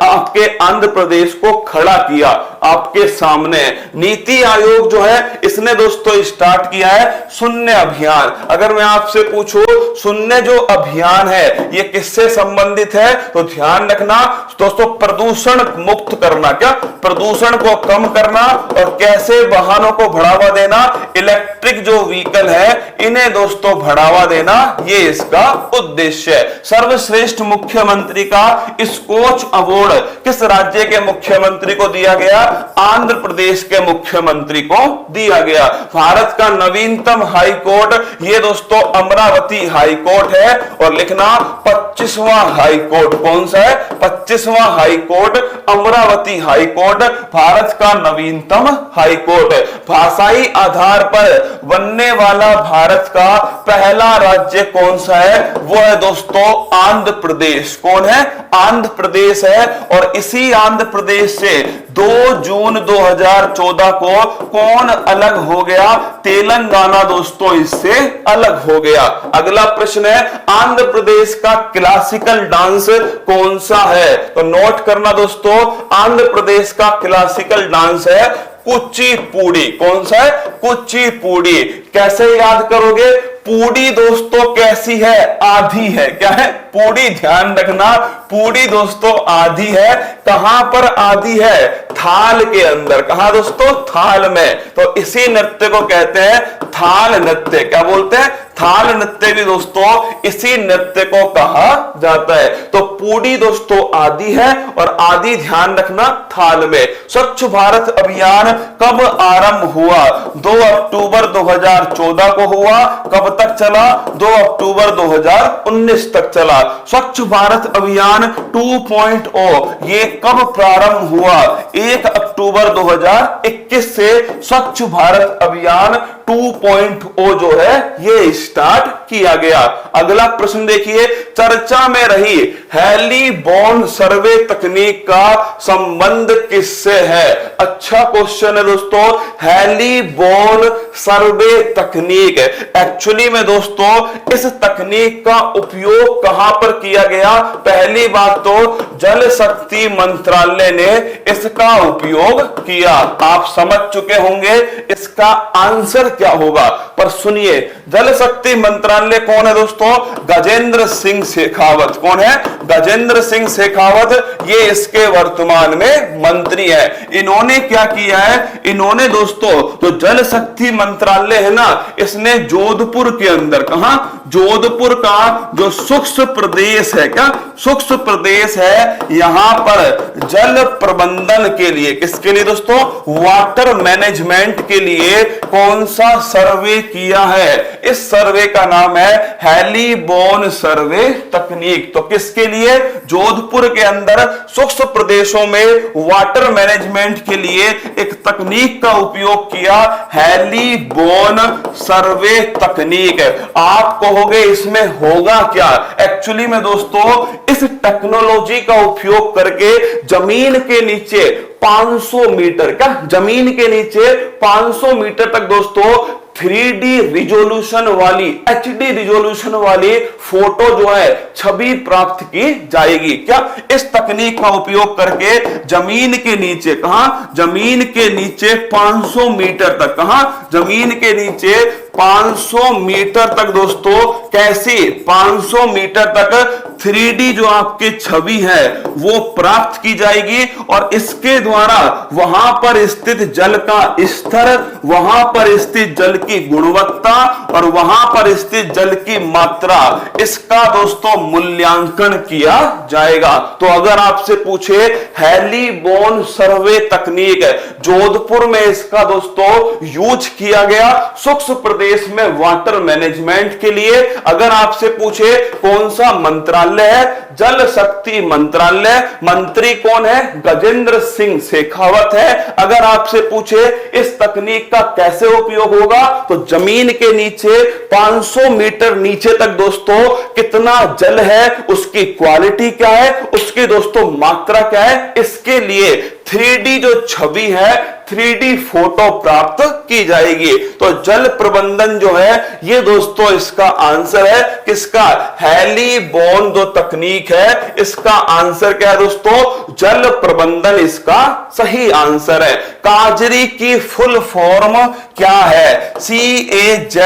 आपके आंध्र प्रदेश को खड़ा किया आपके सामने। नीति आयोग जो है इसने दोस्तों स्टार्ट किया है शून्य अभियान। अगर मैं आपसे पूछूं शून्य जो अभियान है ये किससे संबंधित है? तो ध्यान रखना दोस्तों, प्रदूषण मुक्त करना, क्या प्रदूषण को कम करना और कैसे वाहनों को बढ़ावा देना, इलेक्ट्रिक जो व्हीकल है इन्हें दोस्तों बढ़ावा देना, ये इसका उद्देश्य है। सर्वश्रेष्ठ मुख्यमंत्री का स्कोच अवार्ड किस राज्य के मुख्यमंत्री को दिया गया? आंध्र प्रदेश के मुख्यमंत्री को दिया गया। भारत का नवीनतम हाई कोर्ट ये दोस्तों अमरावती हाई कोर्ट है। और लिखना 25वां हाई कोर्ट कौन सा है? 25वां high court Amaravati high court भारत का नवीनतम हाई कोर्ट। भाषाई आधार पर बनने वाला भारत का पहला राज्य कौन सा है? वो है दोस्तों दोस्तों आंध्र प्रदेश। कौन है? आंध्र प्रदेश है। और इसी आंध्र प्रदेश से 2 जून 2014 को कौन अलग हो गया? तेलंगाना दोस्तों इससे अलग हो गया। अगला प्रश्न है, आंध्र प्रदेश का क्लासिकल डांस कौन सा है? तो नोट करना दोस्तों, आंध्र प्रदेश का क्लासिकल डांस है कुचिपुड़ी। कौन सा है? कुचिपुड़ी। कैसे याद करोगे? पूड़ी दोस्तों कैसी है? आधी है। क्या है? पूड़ी। ध्यान रखना, पूड़ी दोस्तों आधी है। कहां पर आधी है? थाल के अंदर। कहां दोस्तों? थाल में। तो इसी नृत्य को कहते हैं थाल नृत्य। क्या बोलते हैं? थाल नृत्य भी दोस्तों इसी नृत्य को कहा जाता है। तो पूड़ी दोस्तों आधी है और आधी ध्यान रखना थाल में। स्वच्छ भारत अभियान कब आरंभ हुआ? 2 अक्टूबर 2014 को हुआ। कब तक चला? 2 अक्टूबर 2019 तक चला। स्वच्छ भारत अभियान 2.0 ये कब प्रारंभ हुआ? 1 अक्टूबर 2021 से स्वच्छ भारत अभियान 2.0 जो है ये स्टार्ट किया गया। अगला प्रश्न देखिए, चर्चा में रही हैली-बोर्न सर्वे तकनीक का संबंध किससे है? अच्छा क्वेश्चन है दोस्तों। हैली-बोर्न सर्वे तकनीक एक्चुअली में दोस्तों इस तकनीक का उपयोग कहां पर किया गया? पहली बात तो जल शक्ति मंत्रालय ने इसका उपयोग किया। आप समझ चुके होंगे इसका आंसर क्या होगा, पर सुनिए, जल शक्ति मंत्रालय कौन है दोस्तों? गजेंद्र सिंह शेखावत। कौन है? गजेंद्र सिंह शेखावत। ये इसके वर्तमान में मंत्री है। इन्होंने क्या किया है? इन्होंने दोस्तों जो जल शक्ति मंत्रालय है ना, इसने जोधपुर के अंदर, कहां? जोधपुर का जो सूक्ष्म प्रदेश है, क्या सूक्ष्म प्रदेश है, यहां पर जल प्रबंधन के लिए, किसके लिए दोस्तों? वाटर मैनेजमेंट के लिए कौन सा सर्वे किया है? इस सर्वे का नाम है हैली-बोर्न सर्वे तकनीक। तो किसके लिए? जोधपुर के अंदर सूक्ष्म प्रदेशों में वाटर मैनेजमेंट के लिए एक तकनीक का उपयोग किया, हैली-बोर्न सर्वे तकनीक। आप कहोगे इसमें होगा क्या? एक्चुअली में दोस्तों इस टेक्नोलॉजी का उपयोग करके जमीन के नीचे 500 मीटर, क्या जमीन के नीचे 500 मीटर तक दोस्तों 3D रिजोल्यूशन वाली, HD रिजोल्यूशन वाली फोटो जो है छवि प्राप्त की जाएगी। क्या इस तकनीक का उपयोग करके जमीन के नीचे, कहां? जमीन के नीचे 500 मीटर तक, कहां? जमीन के नीचे 500 मीटर तक दोस्तों, कैसी 500 मीटर तक 3D जो आपकी छवि है वो प्राप्त की जाएगी और इसके द्वारा वहां पर स्थित जल का स्तर, वहां पर स्थित जल की गुणवत्ता और वहां पर स्थित जल की मात्रा, इसका दोस्तों मूल्यांकन किया जाएगा। तो अगर आपसे पूछे हैली-बोर्न सर्वे तकनीक जोधपुर में इसका दोस्तों यूज किया गया सूक्ष्म प्रदेश में वाटर मैनेजमेंट के लिए। अगर आपसे पूछे कौन सा मंत्रालय है? जल शक्ति मंत्रालय। मंत्री कौन है? गजेंद्र सिंह शेखावत है। अगर आपसे पूछे इस तकनीक का कैसे उपयोग होगा, तो जमीन के नीचे 500 मीटर नीचे तक दोस्तों कितना जल है, उसकी क्वालिटी क्या है, उसकी दोस्तों मात्रा क्या है, इसके लिए 3D जो छवि है, 3D फोटो प्राप्त की जाएगी। तो जल प्रबंधन जो है ये दोस्तों इसका आंसर है किसका? हैली-बोर्न जो तकनीक है इसका आंसर क्या है दोस्तों? जल प्रबंधन इसका सही आंसर है। काजरी की फुल फॉर्म क्या है? CAZRI।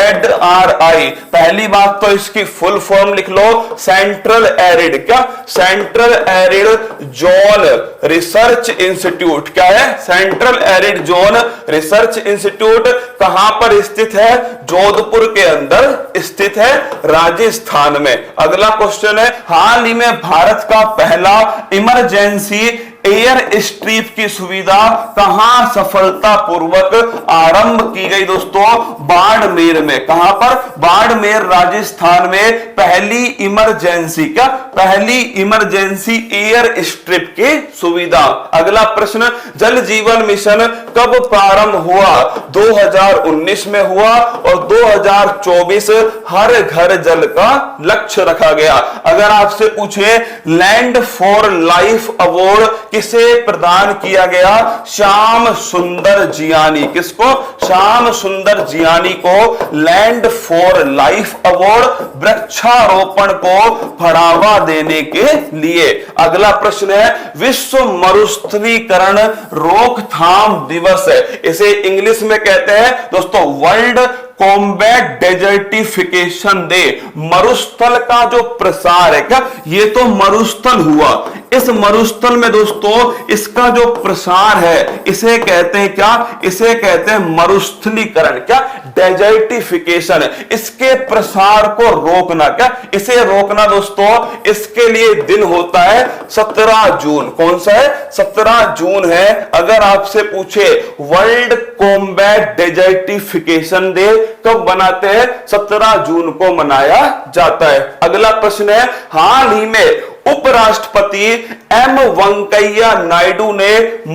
पहली बात तो इसकी फुल फॉर्म लिख लो, सेंट्रल एरिड, क्या central arid zone research institute. क्या है? Central arid zone research institute कहां पर स्थित है? जोधपुर के अंदर स्थित है, राजस्थान में। अगला क्वेश्चन है, हाल ही में भारत का पहला इमरजेंसी एयर स्ट्रिप की सुविधा कहां सफलतापूर्वक आरंभ की गई दोस्तों? बाड़मेर में। कहां पर? बाड़मेर राजस्थान में पहली इमरजेंसी, क्या पहली इमरजेंसी एयर स्ट्रिप की सुविधा। अगला प्रश्न, जल जीवन मिशन कब प्रारंभ हुआ? 2019 में हुआ और 2024 हर घर जल का लक्ष्य रखा गया। अगर आपसे पूछे लैंड फॉर लाइफ अवार्ड किसे प्रदान किया गया? श्याम सुंदर जियानी। किसको? श्याम सुंदर जियानी को लैंड फॉर लाइफ अवार्ड वृक्षारोपण को बढ़ावा देने के लिए। अगला प्रश्न है, विश्व मरुस्थलीकरण रोकथाम दिवस है, इसे इंग्लिश में कहते हैं दोस्तों वर्ल्ड कॉम्बैट डेजर्टिफिकेशन डे। मरुस्थल का जो प्रसार है, क्या ये तो मरुस्थल हुआ, इस मरुस्थल में दोस्तों इसका जो प्रसार है इसे कहते हैं क्या? इसे कहते हैं मरुस्थलीकरण, क्या डेजर्टिफिकेशन। इसके प्रसार को रोकना, क्या इसे रोकना दोस्तों, इसके लिए दिन होता है 17 जून। कौन सा है? 17 जून है। अगर आपसे पूछे वर्ल्ड कॉम्बैट डेजर्टिफिकेशन डे कब मनाते हैं? 17 जून को मनाया जाता है। अगला प्रश्न है, हाल ही में उपराष्ट्रपति एम वेंकैया नायडू ने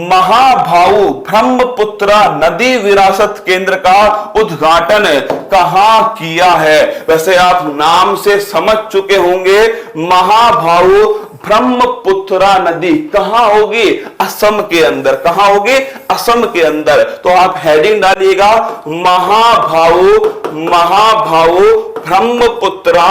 महाभाऊ ब्रह्मपुत्रा नदी विरासत केंद्र का उद्घाटन कहां किया है? वैसे आप नाम से समझ चुके होंगे, महाभाऊ ब्रह्मपुत्रा नदी कहां होगी? असम के अंदर। कहां होगी? असम के अंदर। तो आप हेडिंग डालिएगा, महाभाऊ ब्रह्मपुत्रा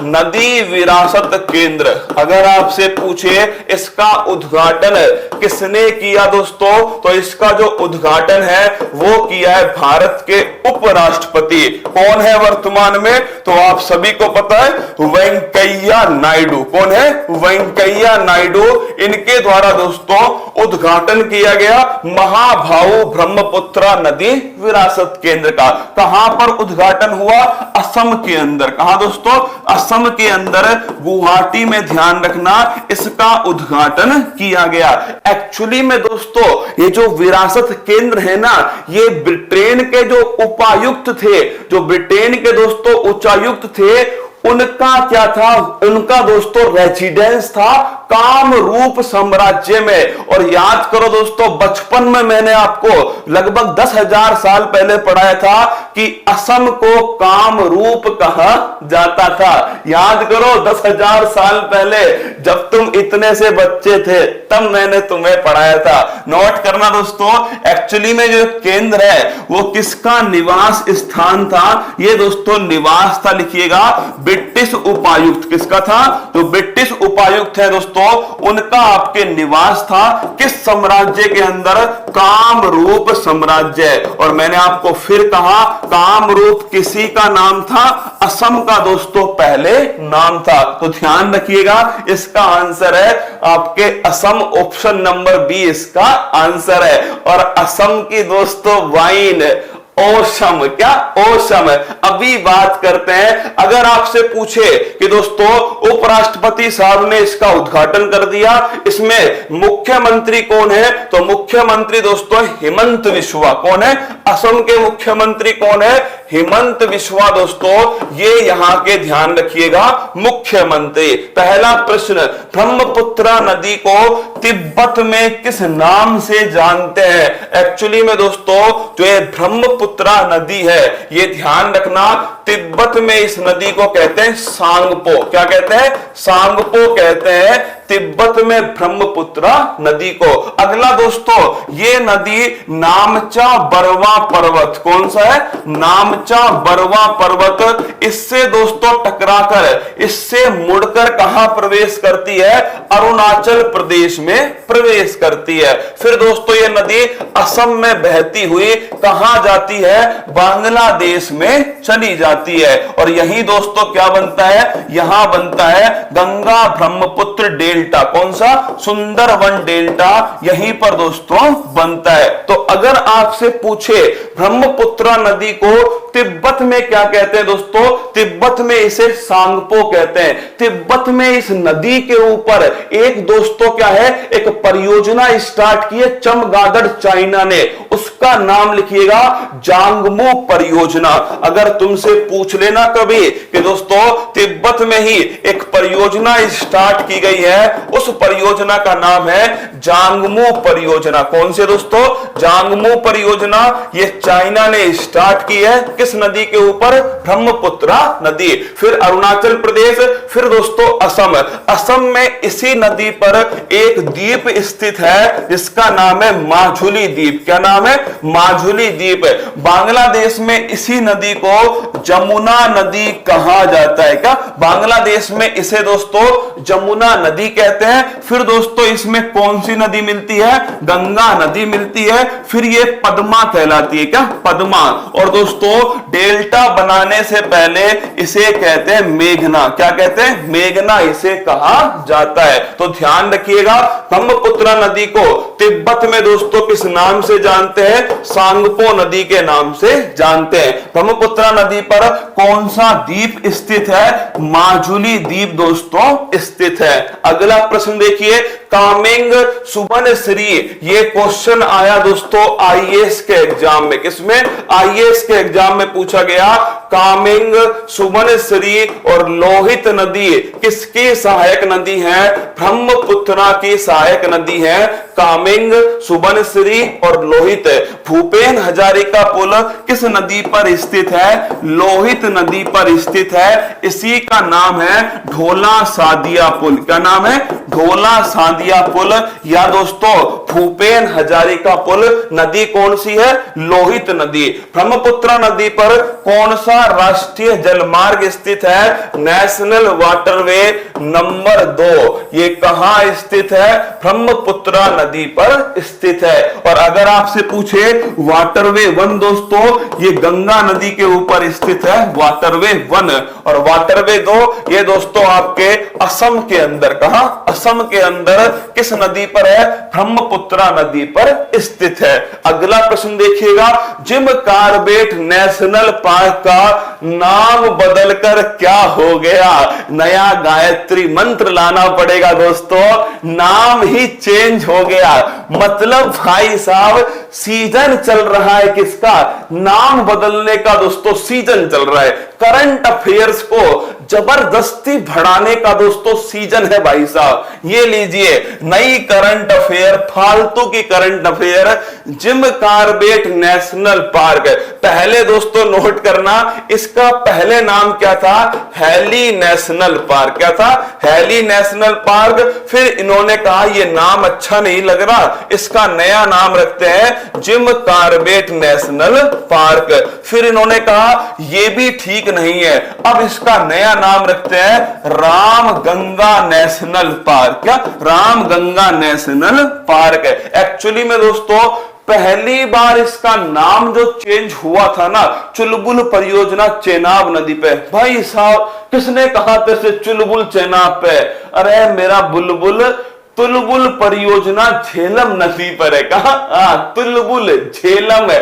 नदी विरासत केंद्र। अगर आपसे पूछे इसका उद्घाटन किसने किया दोस्तों, तो इसका जो उद्घाटन है वो किया है भारत के उपराष्ट्रपति। कौन है वर्तमान में? तो आप सभी को पता है, वेंकैया नायडू। कौन है? वेंकैया नायडू। इनके द्वारा दोस्तों उद्घाटन किया गया महाभाऊ ब्रह्मपुत्रा नदी विरासत केंद्र का। कहां पर उद्घाटन हुआ? असम के अंदर। कहां दोस्तों? असम के अंदर, गुवाहाटी में। ध्यान रखना, इसका उद्घाटन किया गया। एक्चुअली में दोस्तों ये जो विरासत केंद्र है ना, ये ब्रिटेन के जो उपायुक्त थे, जो ब्रिटेन के दोस्तों उच्चायुक्त थे, उनका क्या था? उनका दोस्तों रेजिडेंस था कामरूप साम्राज्य में। और याद करो दोस्तों, बचपन में मैंने आपको लगभग 10,000 साल पहले पढ़ाया था कि असम को कामरूप कहा जाता था। याद करो, 10,000 साल पहले जब तुम इतने से बच्चे थे तब मैंने तुम्हें पढ़ाया था। नोट करना दोस्तों, एक्चुअली में जो केंद्र है वो किसका निवास स्थान था? ये दोस्तों निवास था, लिखिएगा ब्रिटिश उपायुक्त। किसका था? जो ब्रिटिश उपायुक्त है दोस्तों, उनका आपके निवास था किस साम्राज्य के अंदर? कामरूप साम्राज्य। और मैंने आपको फिर कहा, कामरूप किसी का नाम था? असम का दोस्तों पहले नाम था। तो ध्यान रखिएगा, इसका आंसर है आपके असम। ऑप्शन नंबर बी इसका आंसर है। और असम की दोस्तों वाइन ओशम, क्या ओशम। अभी बात करते हैं, अगर आपसे पूछे कि दोस्तों उपराष्ट्रपति साहब ने इसका उद्घाटन कर दिया, इसमें मुख्यमंत्री कौन है? तो मुख्यमंत्री दोस्तों हेमंत बिस्वा। कौन है? असम के मुख्यमंत्री कौन है? हेमंत बिस्वा दोस्तों, ये यहां के ध्यान रखिएगा मुख्यमंत्री। पहला प्रश्न, ब्रह्मपुत्रा नदी को तिब्बत में किस नाम से जानते हैं? एक्चुअली में दोस्तों जो ये ब्रह्मपुत्रा नदी है, ये ध्यान रखना, तिब्बत में इस नदी को कहते हैं सांगपो। क्या कहते हैं? सांगपो कहते हैं तिब्बत में ब्रह्मपुत्रा नदी को। अगला दोस्तों, ये नदी नामचा बरवा पर्वत, कौन सा है? नामचा बरवा पर्वत, इससे दोस्तों टकराकर, इससे मुड़कर कहां प्रवेश करती है? अरुणाचल प्रदेश में प्रवेश करती है। फिर दोस्तों ये नदी असम में बहती हुई कहां जाती है? बांग्लादेश में चली जाती है। और यही दोस्तों क्या बनता है? यहां बनता है गंगा ब्रह्मपुत्र डेल्टा डेल्टा, कौन सा? सुंदरवन डेल्टा यहीं पर दोस्तों बनता है। तो अगर आपसे पूछे ब्रह्मपुत्र नदी को तिब्बत में क्या कहते हैं दोस्तों? तिब्बत में इसे सांगपो कहते हैं। तिब्बत में इस नदी के ऊपर एक दोस्तों क्या है, एक परियोजना स्टार्ट की है चमगादड़ चाइना ने, उसका नाम लिखिएगा जांगमू परियोजना। अगर तुमसे पूछ लेना कभी कि दोस्तों तिब्बत में ही एक परियोजना स्टार्ट की गई है, उस परियोजना का नाम है जांगमू परियोजना। कौन से दोस्तों? जांगमू परियोजना। ये चाइना ने स्टार्ट की है किस नदी के ऊपर? ब्रह्मपुत्र नदी। फिर अरुणाचल प्रदेश, फिर दोस्तों असम। असम में इसी नदी पर एक द्वीप स्थित है जिसका नाम है माजुली द्वीप। क्या नाम है? माजुली द्वीप। बांग्लादेश में इसी नदी को जमुना नदी कहा जाता है। क्या? बांग्लादेश में इसे दोस्तों जमुना नदी कहते हैं। फिर दोस्तों इसमें कौन सी नदी मिलती है? गंगा नदी मिलती है। फिर ये पद्मा कहलाती है। क्या? पद्मा। और दोस्तों डेल्टा बनाने से पहले इसे कहते हैं मेघना। क्या कहते हैं? मेघना इसे कहा जाता है। तो ध्यान रखिएगा, ब्रह्मपुत्र नदी को तिब्बत में दोस्तों किस नाम से जानते हैं? सांगपो नदी के नाम से जानते हैं। ब्रह्मपुत्र नदी पर कौन सा द्वीप स्थित है? माजुली द्वीप दोस्तों स्थित है। अगला प्रश्न देखिए, कामेंग सुबनश्री। ये क्वेश्चन आया दोस्तों आईएएस के एग्जाम में। किसमें? आईएएस के एग्जाम में पूछा गया कामेंग सुबनश्री और लोहित नदी किसकी सहायक नदी है? ब्रह्मपुत्र की सहायक नदी है कामेंग, सुबनश्री और लोहित। भूपेन हजारिका पुल किस नदी पर स्थित है? लोहित नदी पर स्थित है। इसी का नाम है ढोला सादिया पुल। क्या नाम है? ढोला सादिया पुल। या दोस्तों भूपेन हजारिका पुल नदी कौन सी है? लोहित नदी। ब्रह्मपुत्र नदी पर कौन सा राष्ट्रीय जलमार्ग स्थित है? National waterway number 2। ये कहां स्थित है? ब्रह्मपुत्र नदी पर स्थित है। और अगर आपसे पूछे वाटरवे 1 दोस्तों, ये गंगा नदी के ऊपर स्थित है वाटरवे 1। और वाटरवे 2 ये दोस्तों आपके असम के अंदर, कहां? असम के अंदर किस नदी पर है? ब्रह्मपुत्र नदी पर स्थित है। अगला प्रश्न देखिएगा, जिम कार्बेट नेशनल पार्क का नाम बदलकर क्या हो गया? नया गायत्री मंत्र लाना पड़ेगा दोस्तों, नाम ही चेंज हो गया। मतलब भाई साहब सीजन चल रहा है किसका? नाम बदलने का दोस्तों सीजन चल रहा है। करंट अफेयर्स को जबरदस्ती बढ़ाने का दोस्तों सीजन है भाई साहब। ये लीजिए नई करंट अफेयर, फालतू की current affair, Jim Corbett national park. पहले दोस्तों नोट करना, इसका पहले नाम क्या था? Hailey national park. क्या था? Hailey national park. फिर इन्होंने कहा यह नाम अच्छा नहीं लग रहा, इसका नया नाम रखते हैं जिम कार्बेट नेशनल पार्क। फिर इन्होंने कहा यह भी ठीक नहीं है, अब इसका नया नाम रखते हैं राम गंगा नेशनल पार्क। क्या? Ram Ganga national park. Actually में दोस्तों पहली बार इसका नाम जो चेंज हुआ था ना, चुलबुल परियोजना चेनाब नदी पे। भाई साहब किसने कहा था चुलबुल चेनाब पे? अरे मेरा बुलबुल, तुलबुल परियोजना झेलम नदी पर है। कहा? तुलबुल झेलम है।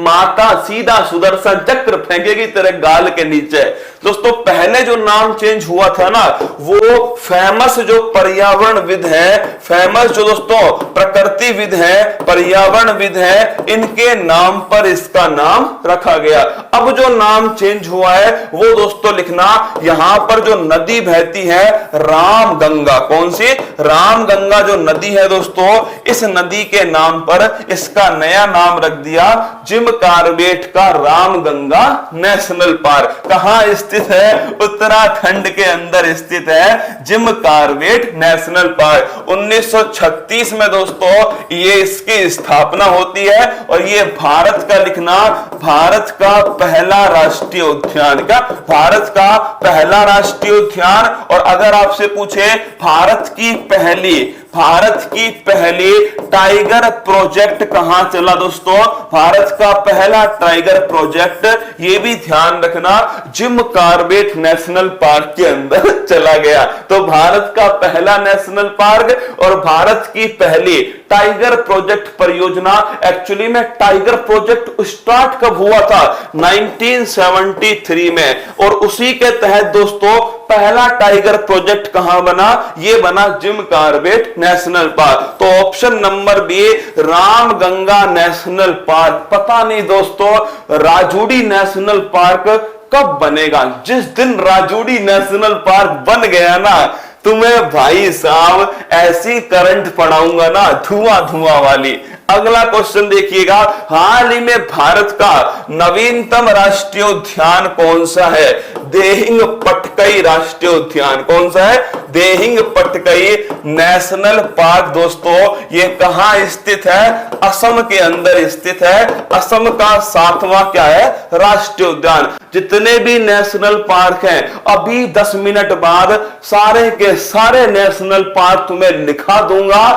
माता सीधा सुदर्शन चक्र फेंकेगी तेरे गाल के नीचे। दोस्तों पहले जो नाम चेंज हुआ था ना, वो फेमस जो पर्यावरणविद है, फेमस जो दोस्तों प्रकृतिविद है, पर्यावरणविद है, इनके नाम पर इसका नाम रखा गया। अब जो नाम चेंज हुआ है वो दोस्तों लिखना, यहां पर जो नदी बहती है राम गंगा। कौन सी? राम गंगा जो नदी है दोस्तों, इस नदी के नाम पर इसका नया नाम रख दिया जिम कार्बेट का राम गंगा नेशनल पार्क। कहां स्थित है? उत्तराखंड के अंदर स्थित है जिम कार्बेट नेशनल पार्क। 1936 में दोस्तों ये इसकी स्थापना होती है और ये भारत का लिखना, भारत का पहला राष्ट्रीय उद्यान। क्या? भारत का पहला राष्ट्रीय उद्यान। और अगर आपसे पूछे भारत की पहली भारत की पहली टाइगर प्रोजेक्ट कहां चला दोस्तों? भारत का पहला टाइगर प्रोजेक्ट, ये भी ध्यान रखना, जिम कॉर्बेट नेशनल पार्क के अंदर चला गया। तो भारत का पहला नेशनल पार्क और भारत की पहली टाइगर प्रोजेक्ट परियोजना, एक्चुअली में टाइगर प्रोजेक्ट स्टार्ट कब हुआ था? 1973 में, और उसी के तहत दोस्तों पहला टाइगर प्रोजेक्ट कहां बना? ये बना जिम कॉर्बेट नेशनल पार्क। तो option number B Ramganga national park. पता नहीं दोस्तों राजूड़ी नेशनल पार्क कब बनेगा? जिस दिन राजूड़ी नेशनल पार्क बन गया ना, तुम्हें भाई साहब ऐसी करंट पढ़ाऊंगा ना, धुआं धुआं वाली। अगला क्वेश्चन देखिएगा, हाल ही में भारत का नवीनतम राष्ट्रीय उद्यान कौन सा है? देहिंग पटकई राष्ट्रीय उद्यान। कौन सा है? Dehing Patkai national park. दोस्तों ये कहां स्थित है? असम के अंदर स्थित है। असम का 7वां क्या है? राष्ट्रीय उद्यान। जितने भी नेशनल पार्क हैं, अभी 10 मिनट बाद सारे के सारे नेशनल पार्क तुम्हें लिखा दूंगा,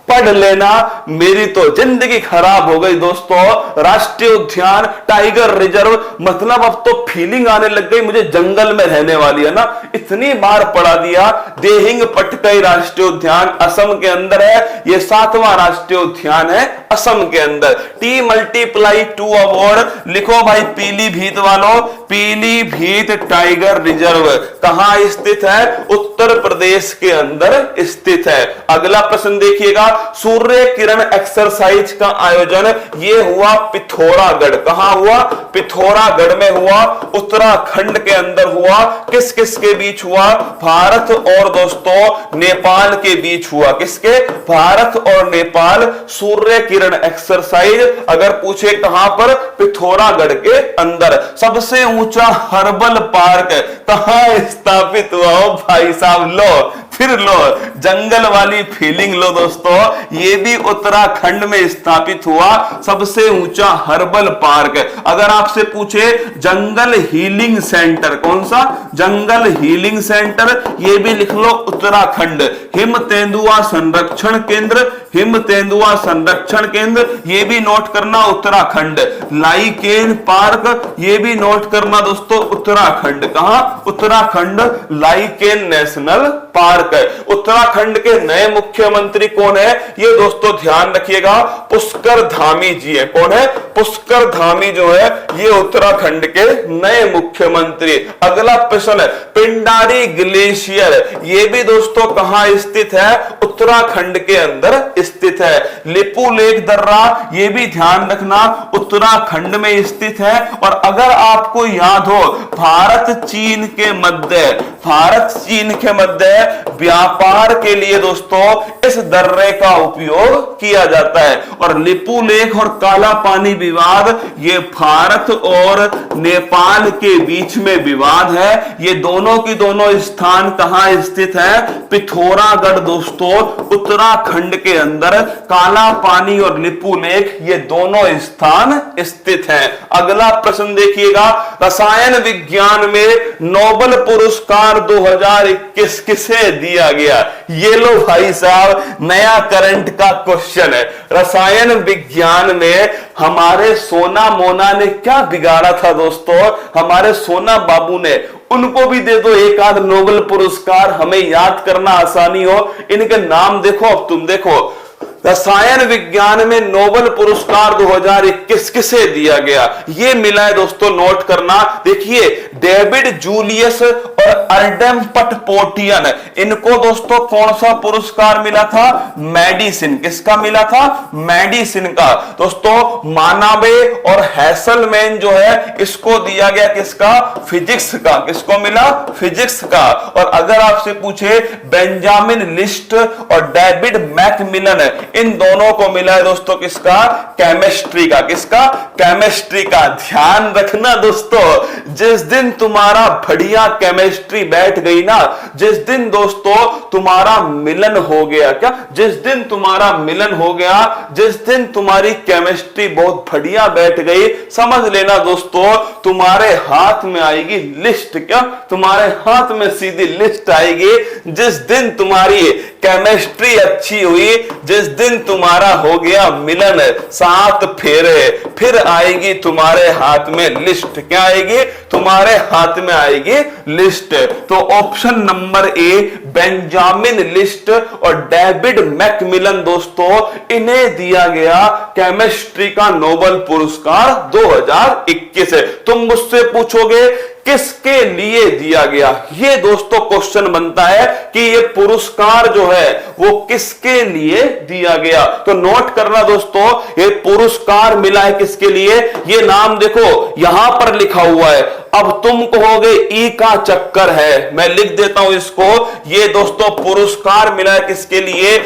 पढ़ लेना। मेरी तो जिंदगी खराब हो गई दोस्तों। राष्ट्रीय उद्यान, टाइगर रिजर्व, मतलब अब तो फीलिंग आने लग गई मुझे जंगल में रहने वाली है ना, इतनी बार पढ़ा दिया। देहिंग पटकई राष्ट्रीय उद्यान असम के अंदर है, ये 7वां राष्ट्रीय उद्यान है असम के अंदर। T×2 अवार्ड लिखो भाई पीलीभीत वालों। पीलीभीत टाइगर रिजर्व कहां स्थित है? उत्तर प्रदेश के अंदर स्थित है। अगला प्रश्न देखिएगा, सूर्य किरण एक्सरसाइज का आयोजन ये हुआ पिथौरागढ़। कहां हुआ? पिथौरागढ़ में हुआ, उत्तराखंड के अंदर हुआ। किस किस के बीच हुआ? भारत और दोस्तों नेपाल के बीच हुआ। किसके? भारत और नेपाल। सूर्य किरण एक्सरसाइज अगर पूछे कहां पर? पिथौरागढ़ के अंदर। सबसे ऊंचा हर्बल पार्क कहां स्थापित हुआ हो भाई साहब? लो फिर लो, जंगल वाली फीलिंग लो दोस्तों। ये भी उत्तराखंड में स्थापित हुआ सबसे ऊंचा हर्बल पार्क। अगर आपसे पूछे जंगल हीलिंग सेंटर, कौन सा? जंगल हीलिंग सेंटर, ये भी लिख लो उत्तराखंड। हिम तेंदुआ संरक्षण केंद्र, हिम तेंदुआ संरक्षण केंद्र, ये भी नोट करना उत्तराखंड। लाइकेन पार्क, ये भी नोट करना दोस्तों उत्तराखंड। कहां? उत्तराखंड, लाइकेन नेशनल पार्क है। उत्तराखंड के नए मुख्यमंत्री कौन है? ये दोस्तों ध्यान रखिएगा, पुष्कर धामी जी है। कौन है? पुष्कर धामी जो है ये उत्तराखंड के नए मुख्यमंत्री। अगला प्रश्न है, पिंडारी ग्लेशियर, ये भी दोस्तों कहां स्थित है? उत्तराखंड के अंदर स्थित है। लिपू लेक दर्रा, ये भी ध्यान रखना उत्तराखंड में स्थित है। और अगर आपको याद हो, भारत चीन के मध्य, भारत चीन के मध्य व्यापार के लिए दोस्तों इस दर्रे का उपयोग किया जाता है। और लिपू लेक और काला पानी विवाद, ये भारत और नेपाल के बीच में विवाद है। ये दोनों की दोनों स्थान कहां स्थित है? पिथौरागढ़ दोस्तों उत्तराखंड के अंदर। काला पानी और लिपू लेक ये दोनों स्थान स्थित हैं। अगला प्रश्न देखिएगा, रसायन विज्ञान में नोबेल पुरस्कार 2021 किसे दिया गया? ये लो भाई साहब, नया करंट का क्वेश्चन है। रसायन विज्ञान में हमारे सोना मोना ने क्या बिगाड़ा था दोस्तों? हमारे सोना बाबू ने, उनको भी दे दो एक आध नोबेल पुरस्कार, हमें याद करना आसानी हो। इनके नाम देखो, अब तुम देखो, रसायन विज्ञान में नोबेल पुरस्कार 2021 किसे दिया गया? ये मिला है दोस्तों, नोट करना। देखिए, डेविड जूलियस और अर्डम पटपोटियन, इनको दोस्तों कौन सा पुरस्कार मिला था? मेडिसिन। किसका मिला था? मेडिसिन का। दोस्तों मानावे और हैसलमैन जो है, इसको दिया गया किसका? फिजिक्स का। किसको मिला? फिजिक्स का। और अगर आपसे पूछे बेंजामिन लिस्ट और डेविड मैकमिलन, इन दोनों को मिला है दोस्तों किसका? केमिस्ट्री का। किसका? केमिस्ट्री का। ध्यान रखना दोस्तों, जिस दिन तुम्हारा बढ़िया केमिस्ट्री बैठ गई ना, जिस दिन दोस्तों तुम्हारा मिलन हो गया, क्या? जिस दिन तुम्हारा मिलन हो गया, जिस दिन तुम्हारी केमिस्ट्री बहुत बढ़िया बैठ गई, समझ लेना दोस्तों तुम्हारे हाथ में आएगी लिस्ट। क्या? तुम्हारे हाथ में सीधी लिस्ट आएगी। जिस दिन तुम्हारी केमिस्ट्री अच्छी हुई जिस दिन तुम्हारा हो गया मिलन, 7 फेरे फिर आएगी तुम्हारे हाथ में लिस्ट। क्या आएगी? तुम्हारे हाथ में आएगी लिस्ट। तो option number A Benjamin list और डेविड मैकमिलन दोस्तों, इन्हें दिया गया केमिस्ट्री का नोबेल पुरस्कार 2021। तुम मुझसे पूछोगे किसके लिए दिया गया? ये दोस्तों क्वेश्चन बनता है कि ये पुरस्कार जो है वो किसके लिए दिया गया। तो नोट करना दोस्तों, ये पुरस्कार मिला है किसके लिए? ये नाम देखो यहां पर लिखा हुआ है। अब तुम कहोगे ई का चक्कर है, मैं लिख देता हूं इसको। ये दोस्तों पुरस्कार मिला है किसके लिए?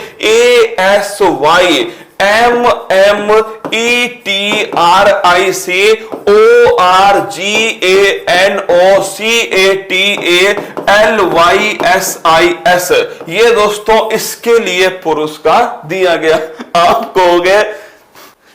ASYMETRICORGANOCATALYSIS, ये दोस्तों इसके लिए पुरस्कार दिया गया। आप कहोगे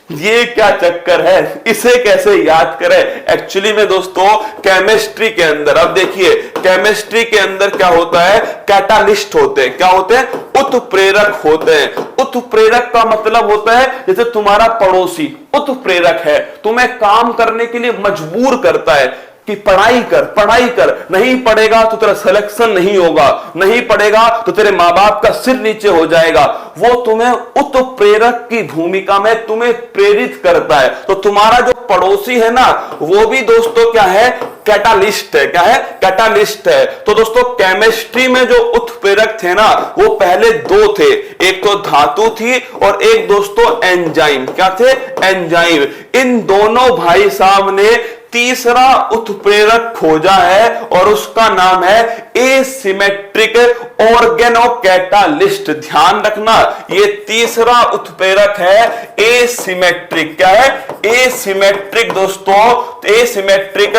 ये क्या चक्कर है, इसे कैसे याद करें? एक्चुअली में दोस्तों केमिस्ट्री के अंदर, अब देखिए केमिस्ट्री के अंदर क्या होता है, कैटालिस्ट होते हैं। क्या होते हैं? उत्प्रेरक होते हैं। उत्प्रेरक का मतलब होता है जैसे तुम्हारा पड़ोसी उत्प्रेरक है, तुम्हें काम करने के लिए मजबूर करता है कि पढ़ाई कर, नहीं पढ़ेगा तो तेरा सिलेक्शन नहीं होगा, नहीं पढ़ेगा तो तेरे मां बाप का सिर नीचे हो जाएगा। वो तुम्हें उत्प्रेरक की भूमिका में तुम्हें प्रेरित करता है। तो तुम्हारा जो पड़ोसी है ना, वो भी दोस्तों क्या है? कैटालिस्ट है। क्या है? कैटालिस्ट है। तो दोस्तों केमिस्ट्री में जो उत्प्रेरक थे ना, वो पहले 2 थे, एक तो धातु थी और एक दोस्तों एंजाइम। क्या थे? एंजाइम। इन दोनों भाई साहब ने तीसरा उत्प्रेरक खोजा है और उसका नाम है एसिमेट्रिक ऑर्गेनोकैटालिस्ट। ध्यान रखना, ये तीसरा उत्प्रेरक है एसिमेट्रिक। क्या है? एसिमेट्रिक दोस्तों, एसिमेट्रिक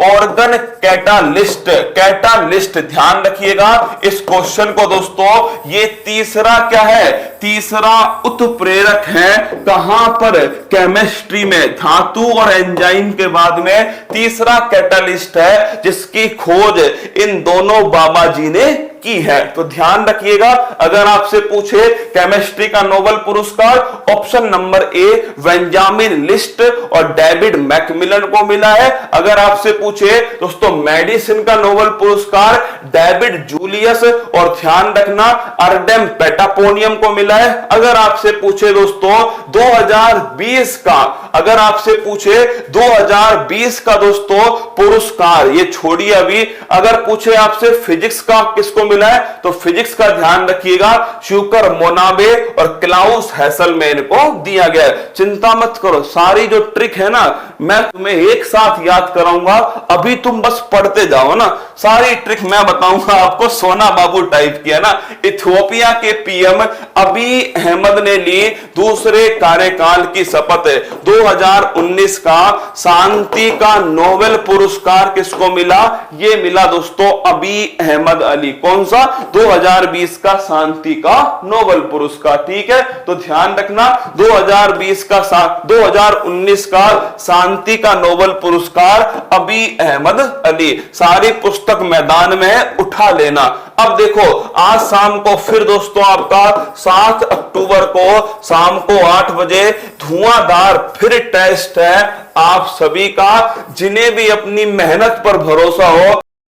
ऑर्गन कैटालिस्ट। ध्यान रखिएगा इस क्वेश्चन को दोस्तों। ये तीसरा क्या है? तीसरा उत्प्रेरक है। कहां पर? केमिस्ट्री में। धातु और एंजाइम के बाद में तीसरा कैटालिस्ट है जिसकी खोज इन दोनों बाबा जी ने की है। तो ध्यान रखिएगा, अगर आपसे पूछे केमिस्ट्री का नोबेल पुरस्कार, option number A Benjamin list और डेविड मैकमिलन को मिला है। अगर आपसे पूछे दोस्तों मेडिसिन का नोबेल पुरस्कार डेविड जूलियस और ध्यान रखना अर्डेम पेटापोनियम को मिला है। अगर आपसे पूछे दोस्तों 2020 का, अगर आपसे पूछे 2020 का दोस्तों पुरस्कार, ये छोड़िए अभी, अगर पूछे आपसे फिजिक्स का किसको मिला है, तो फिजिक्स का ध्यान रखिएगा श्यूकर मोनाबे और क्लाउस हैसलमैन को दिया गया है। चिंता मत करो, सारी जो ट्रिक है ना मैं तुम्हें एक साथ याद कराऊंगा, अभी तुम बस पढ़ते जाओ ना, सारी ट्रिक मैं बताऊंगा आपको। सोना बाबू टाइप किया ना। इथियोपिया के पीएम अबी अहमद ने ली दूसरे कार्यकाल की शपथ। 2019 का शांति का नोबेल पुरस्कार किसको मिला? ये मिला दोस्तों अबी अहमद अली। कौन सा? 2020 का शांति का नोबेल पुरस्कार। ठीक है, तो ध्यान रखना 2019 का शांति का नोबेल पुरस्कार अबी अहमद अली। सारी पुस्तक मैदान में उठा लेना। अब देखो आज शाम को फिर दोस्तों आपका 7 अक्टूबर को शाम को 8 बजे धुआंधार फिर टेस्ट है आप सभी का। जिन्हें भी अपनी मेहनत पर भरोसा हो